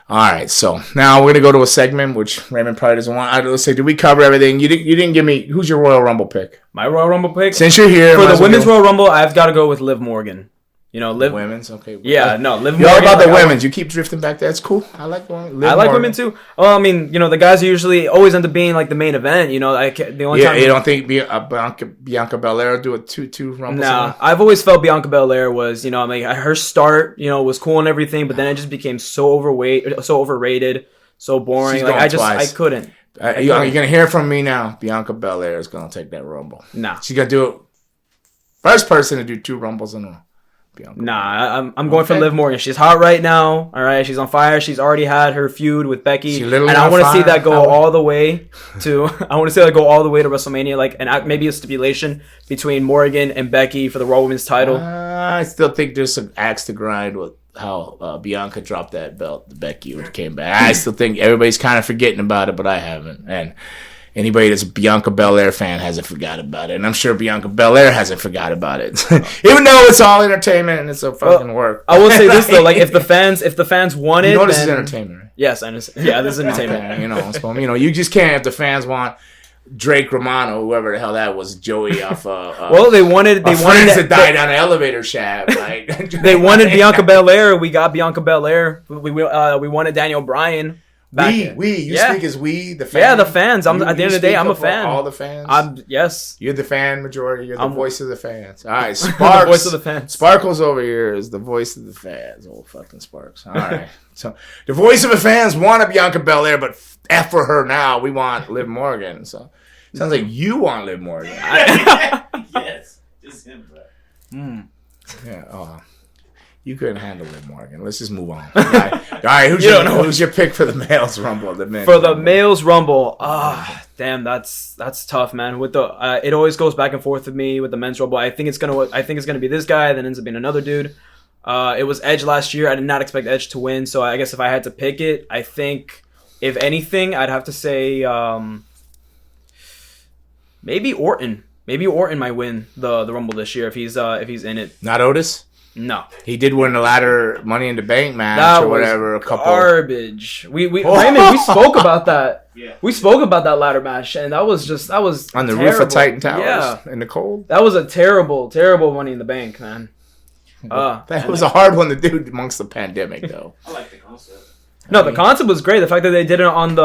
all right. So now we're gonna go to a segment which Raymond probably doesn't want. Let's say, did we cover everything? You didn't give me. Who's your Royal Rumble pick? My Royal Rumble pick. Since you're here for the women's Royal Rumble, I've got to go with Liv Morgan. Liv women's. Okay. Yeah, no, Liv Morgan. You're all about the women's. You keep drifting back there. It's cool. I like women. I like women too. Well, I mean, the guys usually always end up being like the main event. The only time. You don't think Bianca Belair do a 2-2 Rumble? Nah, I've always felt Bianca Belair was, her start, was cool and everything, but then it just became so overrated, so boring. I couldn't. You're gonna hear from me now. Bianca Belair is gonna take that Rumble. Nah, she's gonna do it. First person to do 2 Rumbles in a row. Nah, I'm going for Liv Morgan. She's hot right now. All right, she's on fire. She's already had her feud with Becky, and I want to see that go all the way to. I want to see that go all the way to WrestleMania, and maybe a stipulation between Morgan and Becky for the Raw Women's title. I still think there's some axe to grind with how Bianca dropped that belt to Becky when she came back. I still think everybody's kind of forgetting about it, but I haven't. And anybody that's a Bianca Belair fan hasn't forgot about it. And I'm sure Bianca Belair hasn't forgot about it. Even though it's all entertainment and it's a fucking work. I will say this though, like if the fans want it, this is entertainment, right? Yes, I understand. Yeah, this is entertainment. Okay, you just can't, if the fans want Drake Romano, whoever the hell that was, Joey off well, they wanted to die down an elevator shaft. Like they wanted Bianca Belair. We got Bianca Belair. We wanted Daniel Bryan. You speak as we, the fans. Yeah, the fans. At the end of the day, I'm a fan. All the fans. Yes. You're the fan majority. You're the voice of the fans. All right, Sparks. The voice of the fans. Sparkles over here is the voice of the fans. Old fucking Sparks. All right. So the voice of the fans wanted Bianca Belair, but F for her now. We want Liv Morgan. So sounds like you want Liv Morgan. Yes, just him, bro. Yeah. You couldn't handle Liv Morgan. Let's just move on. All right. Who's your pick for the males Rumble? Males Rumble. Damn, that's tough, man. With the it always goes back and forth with me with the men's Rumble. I think it's gonna be this guy, then ends up being another dude. It was Edge last year. I did not expect Edge to win, so I guess if I had to pick it, I think if anything, I'd have to say maybe Orton. Maybe Orton might win the Rumble this year if he's in it. Not Otis. No, he did win the ladder Money in the Bank match or whatever. Garbage. Raymond, we spoke about that. Yeah. We spoke about that ladder match, and that was on the terrible. roof of Titan Towers. Yeah. In the cold. That was a terrible Money in the Bank, man. That was a hard one to do amongst the pandemic, though. I like the concept. No, the concept was great. The fact that they did it on the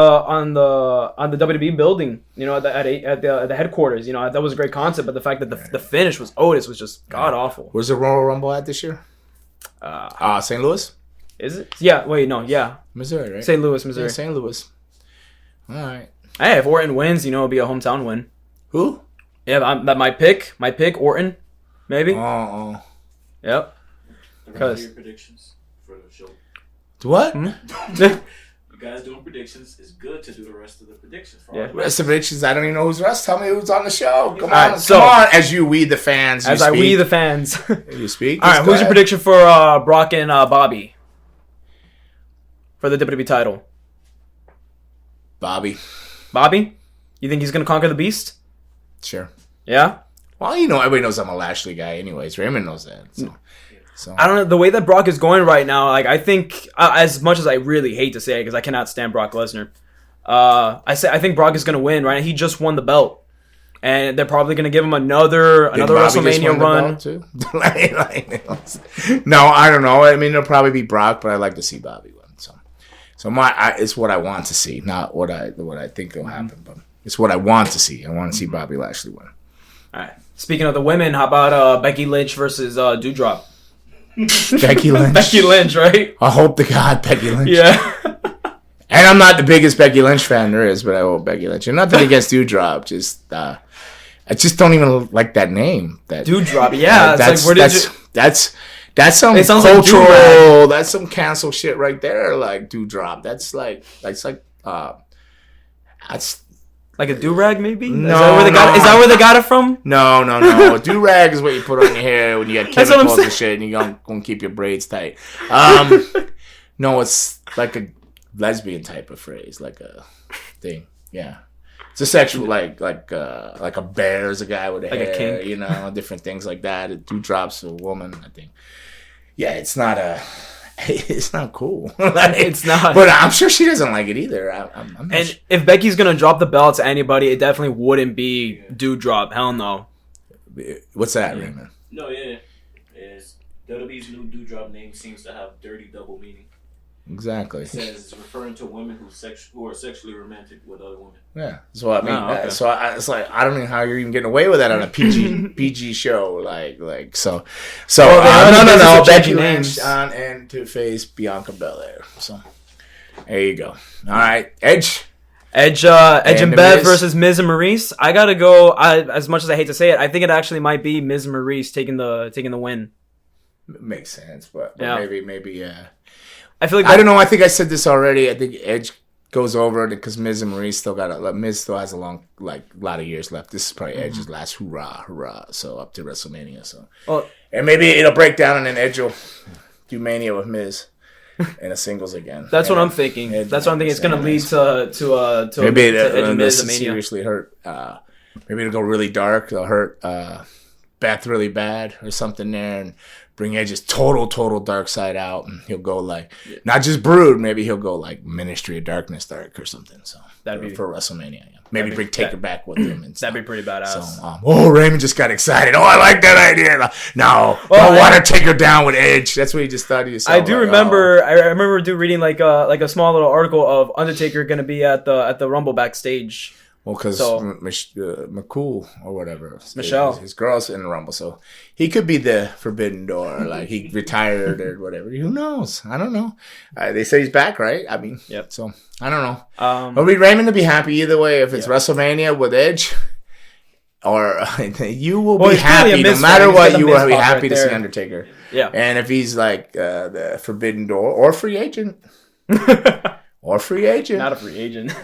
WWE building, at the headquarters, that was a great concept. But the fact that the finish was Otis was just god awful. Where's the Royal Rumble at this year? St. Louis. Is it? Yeah. Wait, no. Yeah. Missouri, right? St. Louis, Missouri. Yeah, St. Louis. All right. Hey, if Orton wins, it'll be a hometown win. Who? Yeah, that my pick, Orton, maybe. Oh. Yep. Because your predictions for the show. What? You guys doing predictions. It's good to do the rest of the predictions. For all the rest of predictions. I don't even know who's rest. Tell me who's on the show. Come right, on, come on. As we the fans. As I we the fans. You speak. All right. Who's your prediction for Brock and Bobby for the WWE title? Bobby. You think he's gonna conquer the Beast? Sure. Yeah. Well, everybody knows I'm a Lashley guy, anyways. Raymond knows that. So I don't know, the way that Brock is going right now. Like, I think, as much as I really hate to say it, because I cannot stand Brock Lesnar, I think Brock is going to win. Right? He just won the belt, and they're probably going to give him another WrestleMania run. Too? No, I don't know. I mean, it'll probably be Brock, but I'd like to see Bobby win. So it's what I want to see, not what I think will happen, but it's what I want to see. I want to see Bobby Lashley win. All right. Speaking of the women, how about Becky Lynch versus Doudrop? Becky Lynch. Becky Lynch, right? I hope to God Becky Lynch. Yeah. And I'm not the biggest Becky Lynch fan there is, but I hope Becky Lynch. And nothing against Doudrop, just I just don't even like that name. That Doudrop, yeah. That's some cultural. Like that's some cancel shit right there. Like Doudrop. That's like that's like a do-rag, maybe? No, is that where they got it from? No. A do-rag is what you put on your hair when you got chemicals and shit, and you're gonna keep your braids tight. No, it's like a lesbian type of phrase, like a thing. Yeah, it's a sexual, like a bear is a guy with a like hair, a kink. Different things like that. A do-drop's a woman, I think. Yeah, it's not cool. It's not. But I'm sure she doesn't like it either. I'm not sure. If Becky's going to drop the belt to anybody, it definitely wouldn't be Doudrop. Hell no. What's that, Raymond? No, yeah. It's WWE's new Doudrop name seems to have dirty double meaning. Exactly. It says it's referring to women who are sexually romantic with other women. Yeah. So I mean, okay. it's like I don't know how you're even getting away with that on a PG show. Like so. No. Becky Lynch on and to face Bianca Belair. So there you go. All right, Edge and Bev versus Miz and Maurice. I gotta go. As much as I hate to say it, I think it actually might be Miz and Maurice taking the win. Makes sense, but yeah. maybe. I feel like I don't know. I think I said this already. I think Edge goes over because Miz and Maurice Miz still has a long lot of years left. This is probably Edge's last hurrah. So up to WrestleMania. So and maybe it'll break down and then Edge will do Mania with Miz in a singles again. That's what I'm thinking. That's what I'm thinking. It's gonna lead to maybe Edge and Miz this Mania. Seriously hurt. Maybe it'll go really dark. They'll hurt Beth really bad or something there and bring Edge's total dark side out, and he'll go not just Brood. Maybe he'll go like Ministry of Darkness dark or something. So that'd be for WrestleMania. Yeah. Maybe bring Taker back with him. And that'd be pretty badass. So, Raymond just got excited. Oh, I like that idea. No, I want to take her down with Edge. That's what he just thought he said. I do remember. I remember reading like a small little article of Undertaker going to be at the Rumble backstage. Well, because McCool or whatever, Michelle, his girl's in the Rumble, so he could be the Forbidden Door, like he retired or whatever. Who knows? I don't know. They say he's back, right? I mean, yep. So I don't know. But Raymond to be happy either way. If it's WrestleMania with Edge, or you will be happy no matter what. You will be happy to see Undertaker. Yeah. And if he's like the Forbidden Door or free agent, Not a free agent.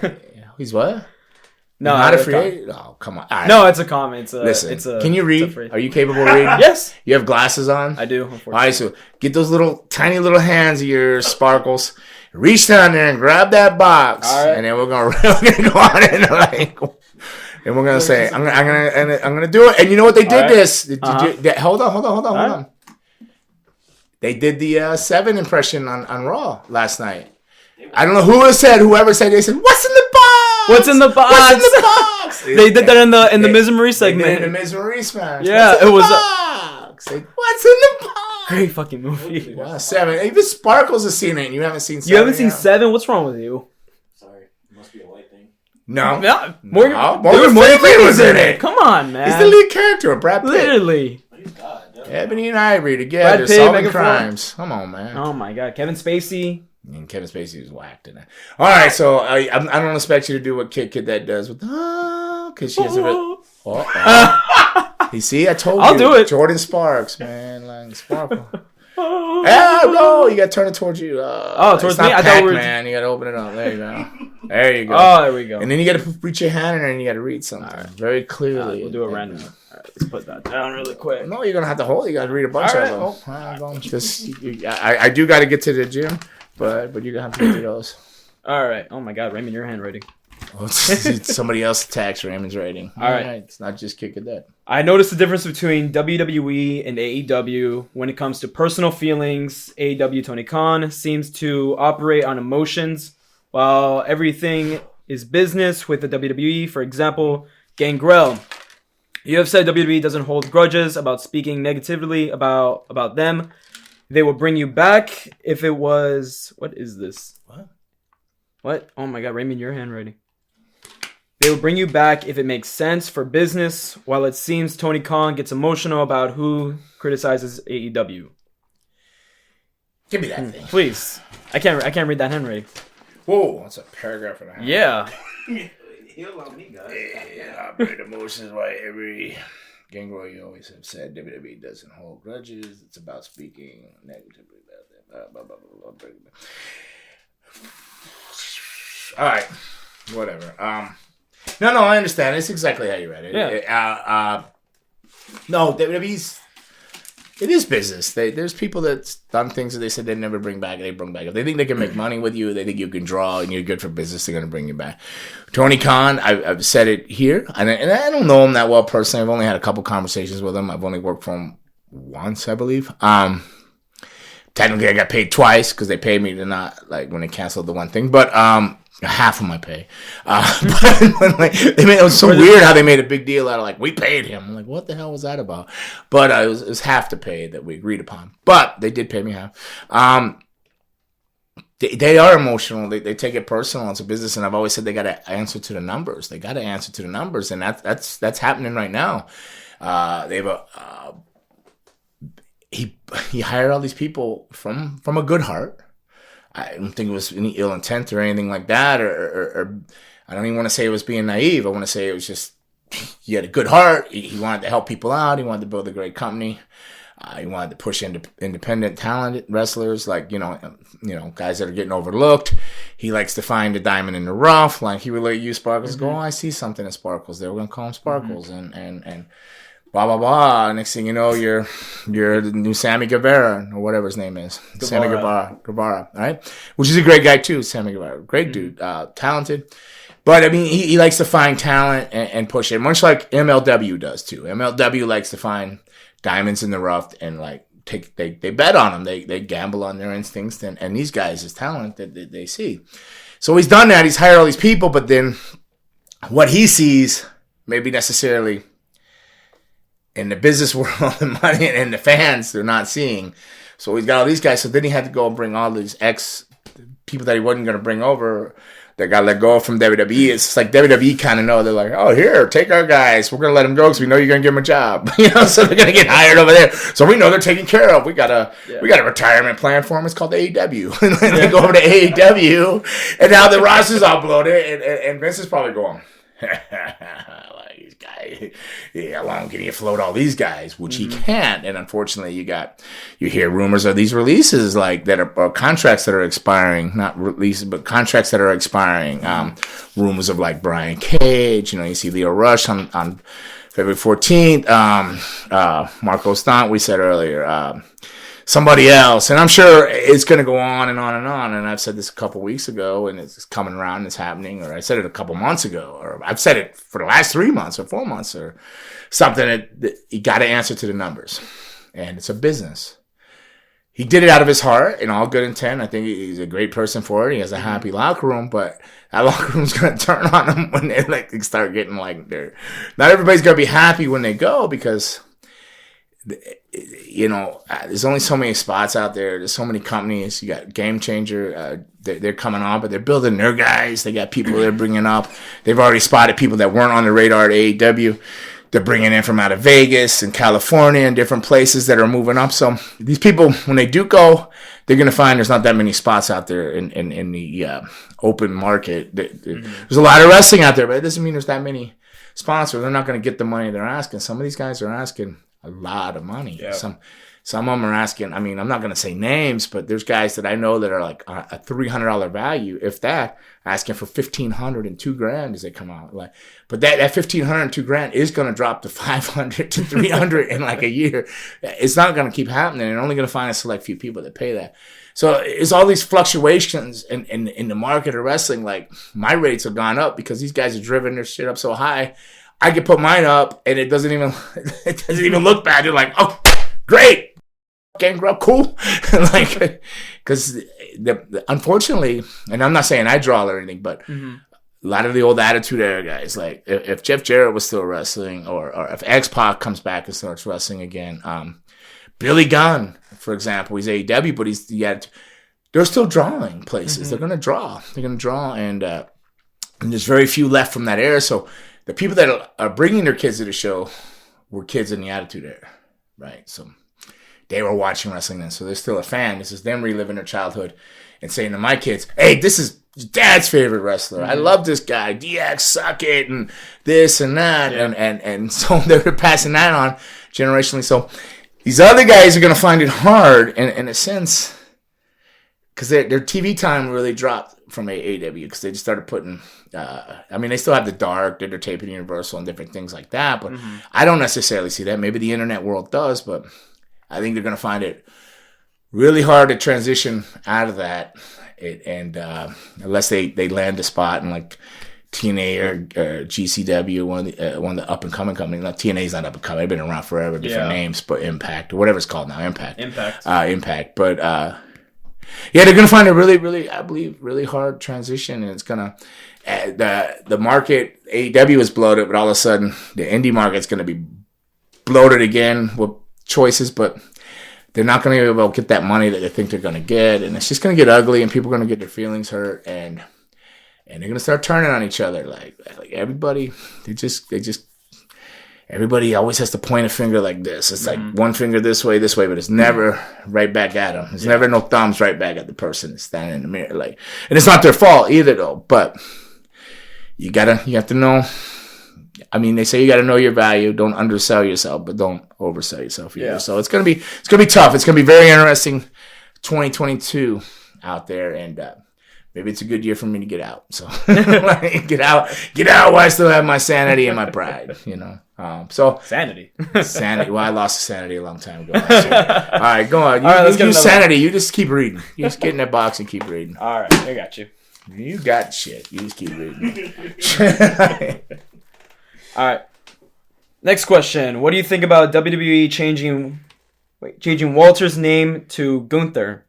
He's what? No, not a it's free com- agent. Oh, come on. All right. No, it's a comment. Listen, can you it's read? a phrase. Are you capable of reading? Yes, You have glasses on? I do. All Unfortunately. right, so get those tiny little hands of yours, Sparkles. Reach down there and grab that box, All right. and then we're gonna go on and like, and we're gonna say, I'm gonna do it. And you know what they did? All right. This. Hold on. right. They did the 7 impression on Raw last night. I don't know whoever said. They said, "What's in the box? What's in the box? What's in the box?" They did that in the Miz and Marie segment. They did in the Miz Marie smash. Yeah, What's in it the was box? Like, what's in the box? Great fucking movie. Wow, 7. Even Sparkles has seen it, and you haven't seen 7. You haven't seen yet? 7? What's wrong with you? Sorry, it must be a white thing. No. Yeah, Morgan Morgan Freeman was in it. Come on, man. He's the lead character, Brad Pitt. Literally. Please God, Ebony and Ivory together, Brad Pitt, solving Megan Fox. crimes. Come on, man. Oh my God, Kevin Spacey. And Kevin Spacey was whacked in that. All right, so I don't expect you to do what Kid that does with because she has a real. You see, I told you. I'll do it. Jordan Sparks, man, like Sparkle. Yeah, no, you got to turn it towards you. Towards it's me? not I thought we were- man. You got to open it up. There you go. There you go. Oh, there we go. And then you got to reach your hand in there and you got to read something very clearly. We'll do it random. All right, let's put that down really quick. No, you're gonna have to hold. You got to read a bunch All right, of them. I do got to get to the gym, but you're gonna have to get to those. All right. Oh my God, Raymond, your handwriting. Oh, it's somebody else attacks Raymond's rating. All right. It's not just kick it dead. I noticed the difference between WWE and AEW when it comes to personal feelings. AEW Tony Khan seems to operate on emotions, while everything is business with the WWE. For example, Gangrel. You have said WWE doesn't hold grudges about speaking negatively about them. They will bring you back if it was... What is this? What? Oh my God, Raymond, your handwriting. They will bring you back if it makes sense for business, while it seems Tony Khan gets emotional about who criticizes AEW. Give me that thing. Please. I can't read that handwriting. Whoa, that's a paragraph and a half. Yeah. He'll love me, guys. Yeah, operate emotions why every Gangrel you always have said WWE doesn't hold grudges. It's about speaking negatively about them. All right, whatever. No, I understand. It's exactly how you read it. Yeah. No, WWE's. It is business. There's people that's done things that they said they'd never bring back. They bring back. If they think they can make money with you, they think you can draw and you're good for business, they're going to bring you back. Tony Khan, I've said it here, and I don't know him that well personally. I've only had a couple conversations with him. I've only worked for him once, I believe. Technically, I got paid twice because they paid me to not, like, when they canceled the one thing. But half of my pay. But like, it was so weird how they made a big deal out of, like, we paid him. I'm like, what the hell was that about? But it was half the pay that we agreed upon. But they did pay me half. They are emotional. They take it personal. It's a business, and I've always said they got to answer to the numbers. They got to answer to the numbers, and that's happening right now. They have he hired all these people from a good heart. I don't think it was any ill intent or anything like that, or I don't even want to say it was being naive. I want to say it was just he had a good heart. He wanted to help people out. He wanted to build a great company. He wanted to push independent, talented wrestlers, like you know, guys that are getting overlooked. He likes to find a diamond in the rough. Like he would let you Sparkles go, oh, I see something in Sparkles there. We're gonna call him Sparkles, and blah blah blah. Next thing you know, you're the new Sammy Guevara or whatever his name is, Sammy Guevara, all right? Which is a great guy too, Sammy Guevara, great dude, talented. But I mean, he likes to find talent and push it, much like MLW does too. MLW likes to find diamonds in the rough and like they bet on them. They gamble on their instincts and these guys' talent that they see. So he's done that. He's hired all these people, but then what he sees maybe necessarily in the business world, the money and the fans, they're not seeing. So he's got all these guys. So then he had to go and bring all these people that he wasn't going to bring over that got let go from WWE. It's like WWE kind of know. They're like, oh, here, take our guys. We're going to let them go because we know you're going to give them a job. So they're going to get hired over there. So we know they're taken care of. We got a retirement plan for them. It's called AEW. And then they go over to AEW, and now the roster's all bloated, and Vince is probably going, like, these guys. Yeah, how long can you float all these guys? Which he can't. And unfortunately, you hear rumors of these releases like that are contracts that are expiring, not releases, but contracts that are expiring. Rumors of like Brian Cage. You see Leo Rush on February 14th. Marco Stunt, we said earlier. Somebody else. And I'm sure it's going to go on and on and on. And I've said this a couple weeks ago, and it's coming around and it's happening. Or I said it a couple months ago. Or I've said it for the last 3 months or 4 months or something. That you got to answer to the numbers. And it's a business. He did it out of his heart in all good intent. I think he's a great person for it. He has a happy locker room, but that locker room's going to turn on him when they start getting not everybody's going to be happy when they go because there's only so many spots out there. There's so many companies. You got Game Changer. They're coming on, but they're building their guys. They got people they're bringing up. They've already spotted people that weren't on the radar at AEW. They're bringing in from out of Vegas and California and different places that are moving up. So these people, when they do go, they're going to find there's not that many spots out there in the open market. There's a lot of wrestling out there, but it doesn't mean there's that many sponsors. They're not going to get the money they're asking. Some of these guys are asking a lot of money. Yeah. Some of them are asking, I'm not going to say names, but there's guys that I know that are like a $300 value, if that, asking for $1,500 and $2,000 as they come out. But that $1,500 and $2,000 is going to drop to $500 to $300 in like a year. It's not going to keep happening. They're only going to find a select few people that pay that. So it's all these fluctuations in the market of wrestling. Like my rates have gone up because these guys are driven their shit up so high. I could put mine up and it doesn't even look bad. You're like, oh, great. Game grub, cool. Because unfortunately, and I'm not saying I draw or anything, but a lot of the old Attitude Era guys, like if Jeff Jarrett was still wrestling, or if X-Pac comes back and starts wrestling again, Billy Gunn, for example, he's AEW, but they're still drawing places. They're going to draw. And there's very few left from that era. So the people that are bringing their kids to the show were kids in the Attitude Era, right? So they were watching wrestling then, so they're still a fan. This is them reliving their childhood and saying to my kids, hey, this is Dad's favorite wrestler. I love this guy. DX, suck it, and this and that. Yeah. And so they're passing that on generationally. So these other guys are going to find it hard, in a sense, because their TV time really dropped from AEW because they just started putting, they still have the Dark, they're taping Universal and different things like that, but I don't necessarily see that. Maybe the internet world does, but I think they're going to find it really hard to transition out of that, unless they land a spot in like TNA or GCW, one of the up and coming companies. Not TNA's not up and coming; they've been around forever, different names, but Impact or whatever it's called now, Impact. Impact. But they're going to find a really, really, I believe, really hard transition, and it's going to the market. AEW is bloated, but all of a sudden the indie market's going to be bloated again with choices, but they're not going to be able to get that money that they think they're going to get, and it's just going to get ugly, and people are going to get their feelings hurt, and they're going to start turning on each other. Like everybody, everybody always has to point a finger like this. It's like one finger this way, but it's never right back at them. There's never no thumbs right back at the person that's standing in the mirror. And it's not their fault either, though. But you have to know. They say you got to know your value. Don't undersell yourself, but don't oversell yourself either. Yeah. So it's gonna be tough. It's gonna be very interesting. 2022 out there, and maybe it's a good year for me to get out. So get out while I still have my sanity and my pride. Sanity. Well, I lost sanity a long time ago. All right, go on. You sanity. You just keep reading. You just get in that box and keep reading. All right, I got you. You got shit. You just keep reading. All right. Next question. What do you think about WWE changing Walter's name to Gunther?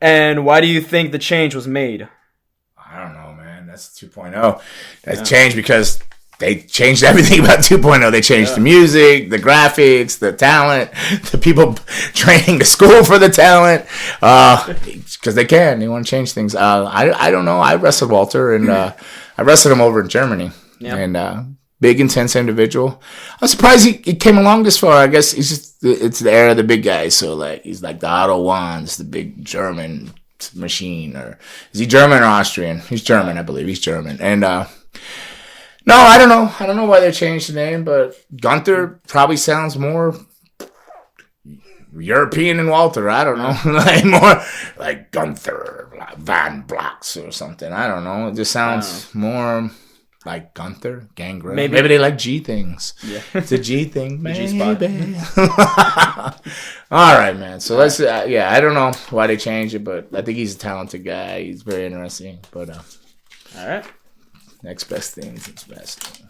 And why do you think the change was made? I don't know, man. That's 2.0. That's changed because they changed everything about 2.0. They changed the music, the graphics, the talent, the people training the school for the talent. Because they can. They want to change things. I don't know. I wrestled Walter, and I wrestled him over in Germany. Yeah. And big, intense individual. I'm surprised he came along this far. I guess it's the era of the big guys. So he's like the Otto Wands, the big German machine. Or is he German or Austrian? He's German, I believe. He's German. And No, I don't know. I don't know why they changed the name, but Gunther probably sounds more European than Walter. I don't know. Like more like Gunther Van Blocks or something. I don't know. It just sounds more like Gunther, Gangrel. Maybe they like G things. Yeah. It's a G thing, maybe. All right, man. So let's, I don't know why they changed it, but I think he's a talented guy. He's very interesting. But, all right. Next best thing is his best thing.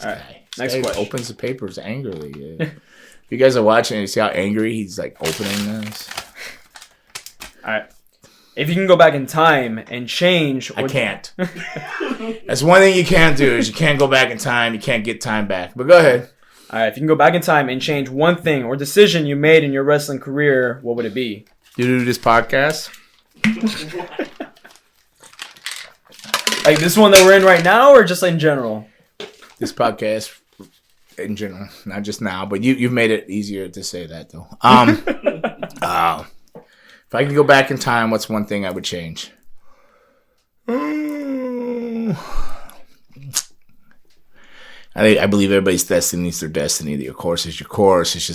All right. Next question. Opens the papers angrily. Yeah. If you guys are watching, you see how angry he's like opening this. All right. If you can go back in time and change... I can't. That's one thing you can't do is you can't go back in time. You can't get time back. But go ahead. All right. If you can go back in time and change one thing or decision you made in your wrestling career, what would it be? You do this podcast? Like this one that we're in right now or just in general? This podcast in general. Not just now, but you've made it easier to say that, though. If I could go back in time, what's one thing I would change? I believe everybody's destiny is their destiny. Your course is your course. It's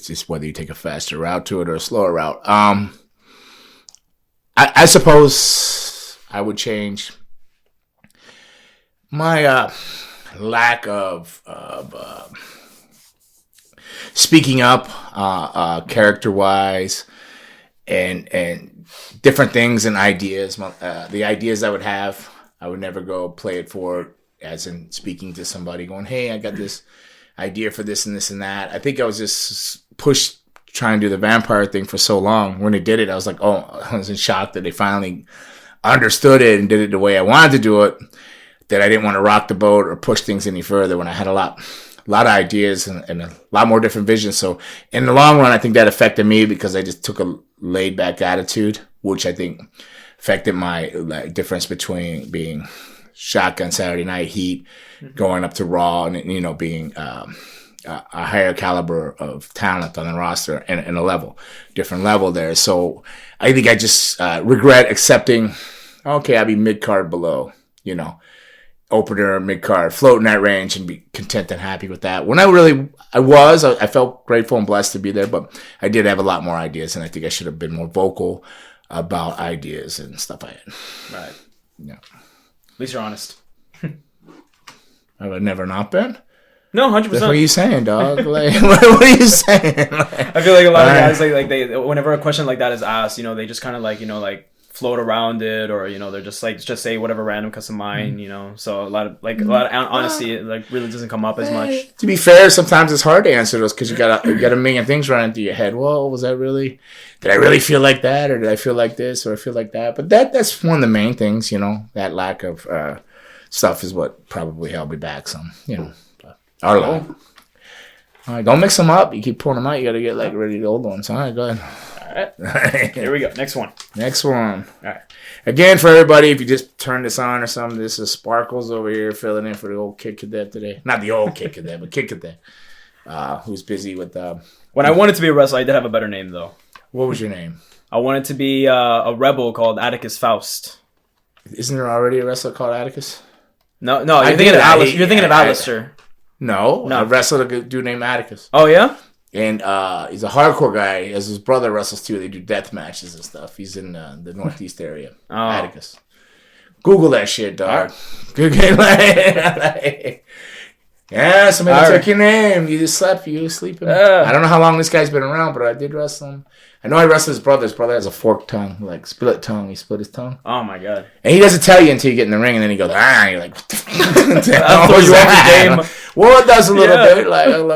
just whether you take a faster route to it or a slower route. I suppose I would change my lack of speaking up character-wise. And different things and ideas. The ideas I would have, I would never go play it forward as in speaking to somebody going, hey, I got this idea for this and this and that. I think I was just pushed trying to do the vampire thing for so long. When they did it, I was like, oh, I was in shock that they finally understood it and did it the way I wanted to do it, that I didn't want to rock the boat or push things any further when I had a lot of ideas and a lot more different visions. So in the long run, I think that affected me because I just took a laid back attitude, which I think affected my difference between being Shotgun Saturday Night Heat, going up to Raw, and being a higher caliber of talent on the roster and a different level there. So I think I just regret accepting, okay, I'll be mid card below, opener, mid-card, float in that range and be content and happy with that. When I felt grateful and blessed to be there, but I did have a lot more ideas, and I think I should have been more vocal about ideas and stuff I had. Right. Yeah. At least you're honest. I would never not been? No, 100%. What are you saying, dog? Like, what are you saying? I feel like a lot of guys, like they, whenever a question like that is asked, they just kind of float around it, or they're just say whatever random comes to mind, so a lot of honesty really doesn't come up as much. To be fair, sometimes it's hard to answer those because you got a million things running through your head. Well, was that really, did I really feel like that, or did I feel like this, or I feel like that? But that's one of the main things, that lack of stuff is what probably held me back some, All right, don't mix them up. You keep pouring them out, you got to get ready the old ones. All right, go ahead. All right. Here we go. Next one. All right. Again, for everybody, if you just turn this on or something, this is Sparkles over here filling in for the old Kid Cadet today. Not the old Kid Cadet, but Kid Cadet, who's busy with... When I wanted to be a wrestler, I did have a better name, though. What was your name? I wanted to be a rebel called Atticus Faust. Isn't there already a wrestler called Atticus? No, you're thinking of Alice. You're thinking of Alistair. No, I wrestled a dude named Atticus. Oh, yeah? And he's a hardcore guy. As his brother wrestles too. They do death matches and stuff. He's in the Northeast area. Oh. Atticus. Google that shit, dog. Yeah, somebody took your name. You just slept. You were sleeping. I don't know how long this guy's been around, but I did wrestle him. I know I wrestled his brother. His brother has a forked tongue, split tongue. He split his tongue. Oh my god! And he doesn't tell you until you get in the ring, and then he goes, And you're like, I'll throw you off the game. Well, it does a little bit.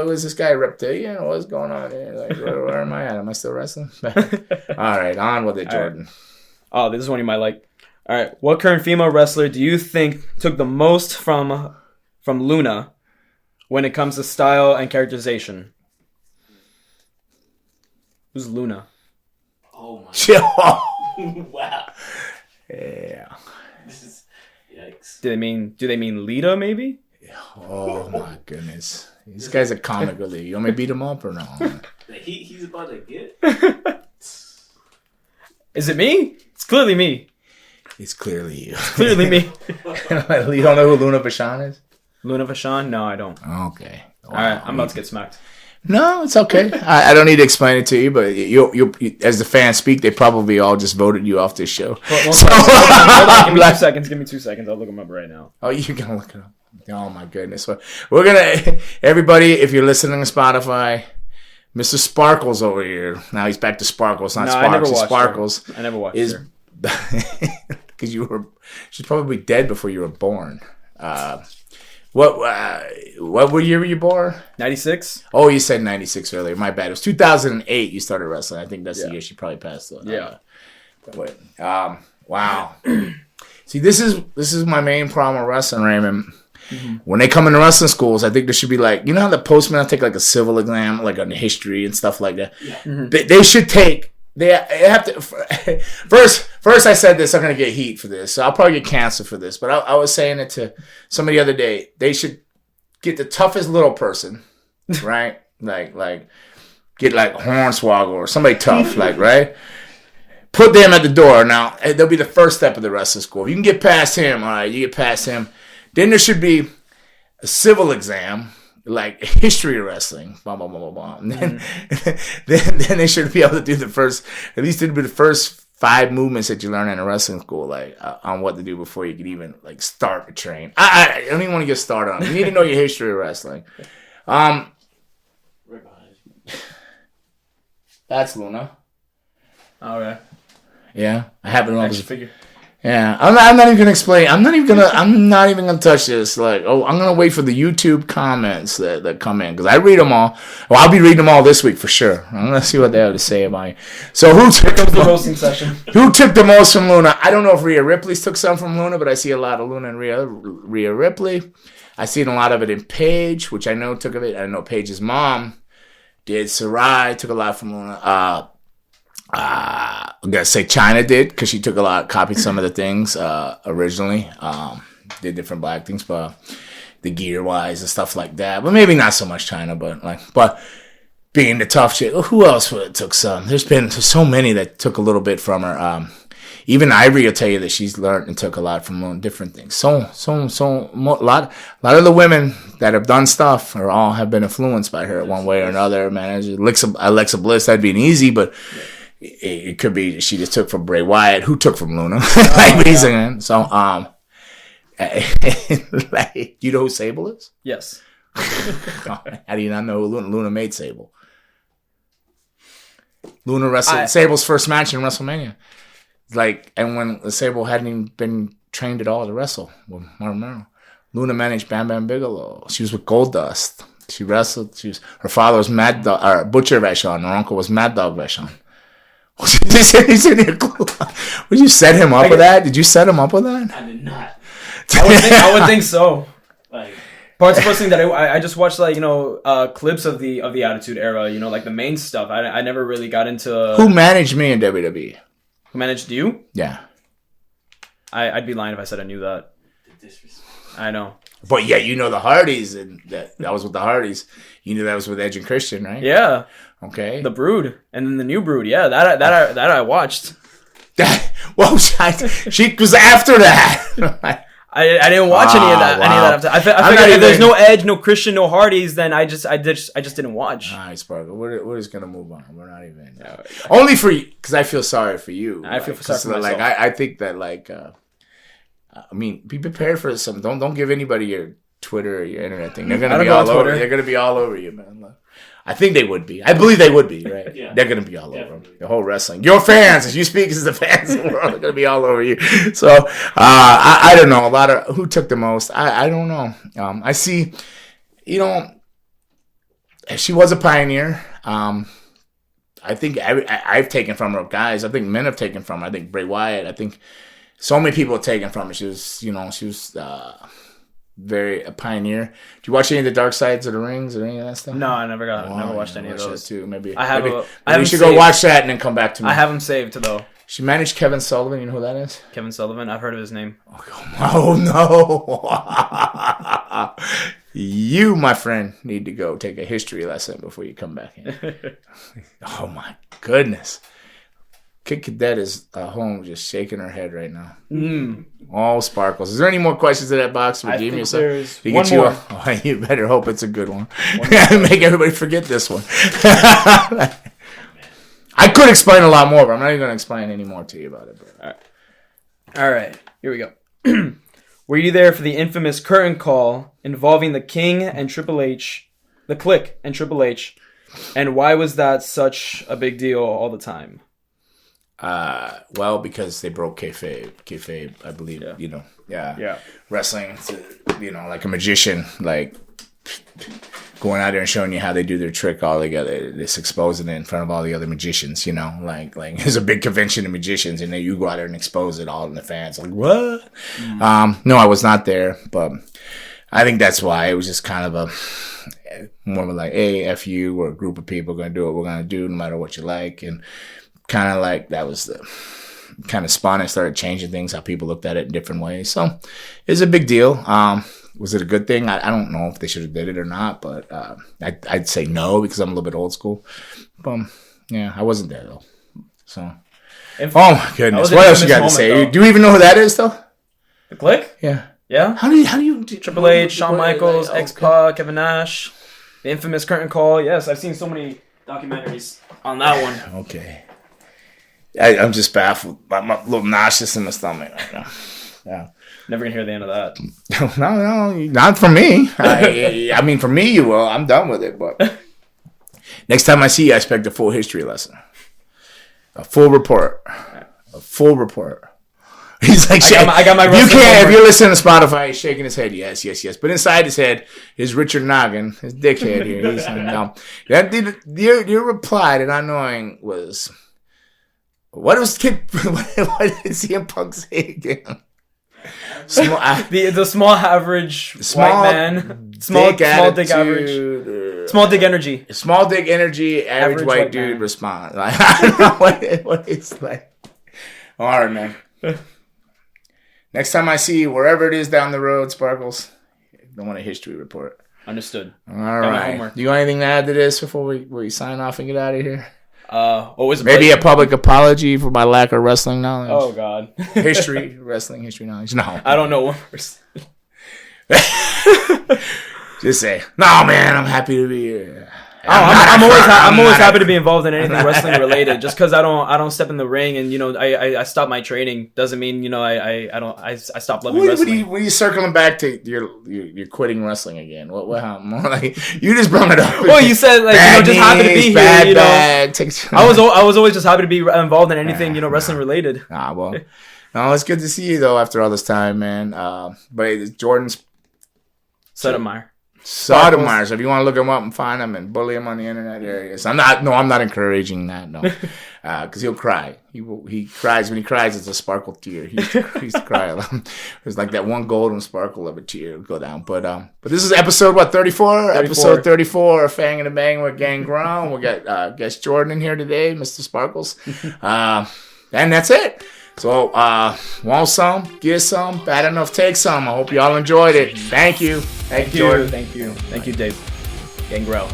Was this guy reptilian? What's going on here? Where am I at? Am I still wrestling? All right, on with it, Jordan. Right. Oh, this is one you might like. All right, what current female wrestler do you think took the most from Luna when it comes to style and characterization? Who's Luna? Oh my god. Wow. Yeah. This is yikes. Do they mean Lita maybe? Oh my goodness. This guy's a comic relief. You want me to beat him up or no? He's about to get. Is it me? It's clearly me. It's clearly you. Clearly me. You don't know who Luna Vachon is? Luna Vachon? No, I don't. Okay. Wow. All right, I'm about to get smacked. No, it's okay. I don't need to explain it to you, but you as the fans speak, they probably all just voted you off this show. Hold on, give me 2 seconds. Give me 2 seconds. I'll look him up right now. Oh, you're going to look it up. Oh, my goodness. We're going to, everybody, if you're listening to Spotify, Mr. Sparkles over here. Now he's back to Sparkles, not Sparks. It's Sparkles. I never watched her. Because she's probably dead before you were born. What year were you born? 96. Oh, you said 96 earlier. My bad. It was 2008 you started wrestling. I think that's the year she probably passed away. Yeah. Wow. See, this is my main problem with wrestling, Raymond. Mm-hmm. When they come into wrestling schools, I think there should be like, you know how the postmen take like a civil exam, like on history and stuff like that? Yeah. Mm-hmm. They should take, they have to, first I said this, I'm going to get heat for this, so I'll probably get canceled for this, but I was saying it to somebody the other day, they should get the toughest little person, right? like, get like Hornswoggle or somebody tough, like, right? Put them at the door. Now, they'll be the first step of the wrestling school. If you can get past him, all right, you get past him. Then there should be a civil exam, like history of wrestling, blah, blah, blah, blah, blah. And then they should be able to do at least it'd be the first 5 movements that you learn in a wrestling school, like on what to do before you can even like start to train. I don't even want to get started on it. You need to know your history of wrestling. That's Luna. All right. Yeah, I happen to know this figure. Yeah, I'm not even gonna explain. I'm not even gonna touch this. Like, I'm gonna wait for the YouTube comments that come in because I read them all. Well, I'll be reading them all this week for sure. I'm gonna see what they have to say about it. So who took the roasting session? Who took the most from Luna? I don't know if Rhea Ripley's took some from Luna, but I see a lot of Luna and Rhea Ripley. I seen a lot of it in Paige, which I know took of it. I know Paige's mom did. Sarai took a lot from Luna. I'm gonna say China did because she took a lot, copied some of the things originally. Did different black things, but the gear wise and stuff like that. But maybe not so much China, but being the tough shit. Who else took some? There's been so many that took a little bit from her. Even Ivory will tell you that she's learned and took a lot from different things. A lot of the women that have done stuff all have been influenced by her one way or another. Man, Alexa Bliss, that'd be an easy, but. It could be she just took from Bray Wyatt, who took from Luna. So, like, you know who Sable is? Yes. How do you not know who Luna made Sable? Luna wrestled Sable's first match in WrestleMania. Like, and when Sable hadn't even been trained at all to wrestle with Martin Merrill. Luna managed Bam Bam Bigelow. She was with Goldust. She wrestled. Her father was Butcher Vachon. Her uncle was Mad Dog Vachon. Would you set him up with that? Did you set him up with that? I did not. I would think so. Like parts of wrestling that I just watched, like, clips of the Attitude Era. Like the main stuff. I never really got into. Who managed me in WWE? Who managed you? Yeah. I'd be lying if I said I knew that. I know. But yeah, the Hardys, and that was with the Hardys. You knew that was with Edge and Christian, right? Yeah. Okay. The Brood, and then the New Brood. Yeah, that I watched. She was after that. I didn't watch any of that. Wow. Any of that. I figured if there's no Edge, no Christian, no Hardys, then I just didn't watch. All right, Sparkle. We're just gonna move on. We're not even only for you because I feel sorry for you. I feel sorry for myself. Like I think that be prepared for something. Don't give anybody your Twitter or your internet thing. They're gonna be all over. They're gonna be all over you, man. I think they would be. I believe they would be, right? Yeah. They're gonna be all over the whole wrestling. Your fans, as you speak as the fans of the world, are gonna be all over you. So I don't know. A lot of who took the most. I don't know. I see. She was a pioneer. I think I've taken from her guys. I think men have taken from her. I think Bray Wyatt. I think so many people have taken from her. She was very a pioneer. Do you watch any of the Dark Sides of the Rings or any of that stuff? No, I never watched any of those. Too. Maybe you should go watch that and then come back to me. I have them saved though. She managed Kevin Sullivan. You know who that is? Kevin Sullivan. I've heard of his name. Oh no! You, my friend, need to go take a history lesson before you come back in. Oh my goodness! Kid Cadet is home just shaking her head right now. Mm. All sparkles. Is there any more questions in that box? Redeem yourself. There's You one get you more. a- you better hope it's a good one. Make everybody forget this one. I could explain a lot more, but I'm not even going to explain any more to you about it. But. All right, here we go. Were you there for the infamous curtain call involving the King and Triple H, the Click and Triple H, and why was that such a big deal all the time? Well, because they broke kayfabe, I believe. Yeah. You know, yeah. Yeah. Wrestling, you know, like a magician, like going out there and showing you how they do their trick all together, just exposing it in front of all the other magicians. You know, like there's a big convention of magicians, and then you go out there and expose it all in the fans. Like what? No, I was not there, but I think that's why it was just kind of a more of like, hey, F you, we're a group of people going to do what we're going to do, no matter what you like, and kind of like that was the kind of spun and started changing things, how people looked at it in different ways. So it's a big deal. Was it a good thing? I don't know if they should have did it or not, but I'd say no because I'm a little bit old school. But yeah, I wasn't there though. So, oh my goodness, what else you got to say? Though. Do you even know who that is though? The Click? Yeah. Yeah? How do you Triple H, Shawn like, Michaels, okay. X-Pac, Kevin Nash, the infamous curtain call. Yes, I've seen so many documentaries on that one. Okay. I'm just baffled. I'm a little nauseous in my stomach right now. Yeah. Never gonna hear the end of that. No, not for me. I mean, for me, you will. I'm done with it. But next time I see you, I expect a full history lesson, a full report, He's like, I got my you wrestling can't. If homework. you're listening to Spotify, he's shaking his head. Yes. But inside his head is Richard Noggin, his dickhead here. He's like, no. Your reply to not knowing was, what was what did CM Punk say again? The small average white man, small dick average, small dick energy, small dick energy, average white dude man. response. Like, I don't know what it's like. All right, man. Next time I see you, wherever it is down the road, Sparkles, I want a history report. Understood. All my right. homework. You got anything to add to this before we sign off and get out of here? Always Maybe a public apology for my lack of wrestling knowledge. Oh God. Wrestling history knowledge. No. I don't know one person. Just say, no, man, I'm happy to be here. I'm always happy to be involved in anything wrestling related. Just because I don't step in the ring and I stop my training doesn't mean I stop loving wrestling. When you circling back to you're quitting wrestling again? What happened? More like you just brought it up. Well, you said just happy to be here. I was always just happy to be involved in anything wrestling related. Well, no, it's good to see you though after all this time, man. But it's Jordan's Sotomayor. Sotomayor. So if you want to look him up and find him and bully him on the internet areas, I'm not encouraging that. No, because he'll cry. He cries when he cries. It's a sparkle tear. He used to cry a lot. There's like that one golden sparkle of a tear go down. But this is episode 34? Episode 34 of Fang and the Bang with Gang Ground. We got guest Jordan in here today, Mr. Sparkles, and that's it. So, want some, get some, bad enough, take some. I hope y'all enjoyed it. Thank you. Thank you, Jordan. Thank you, Dave. Gangrel.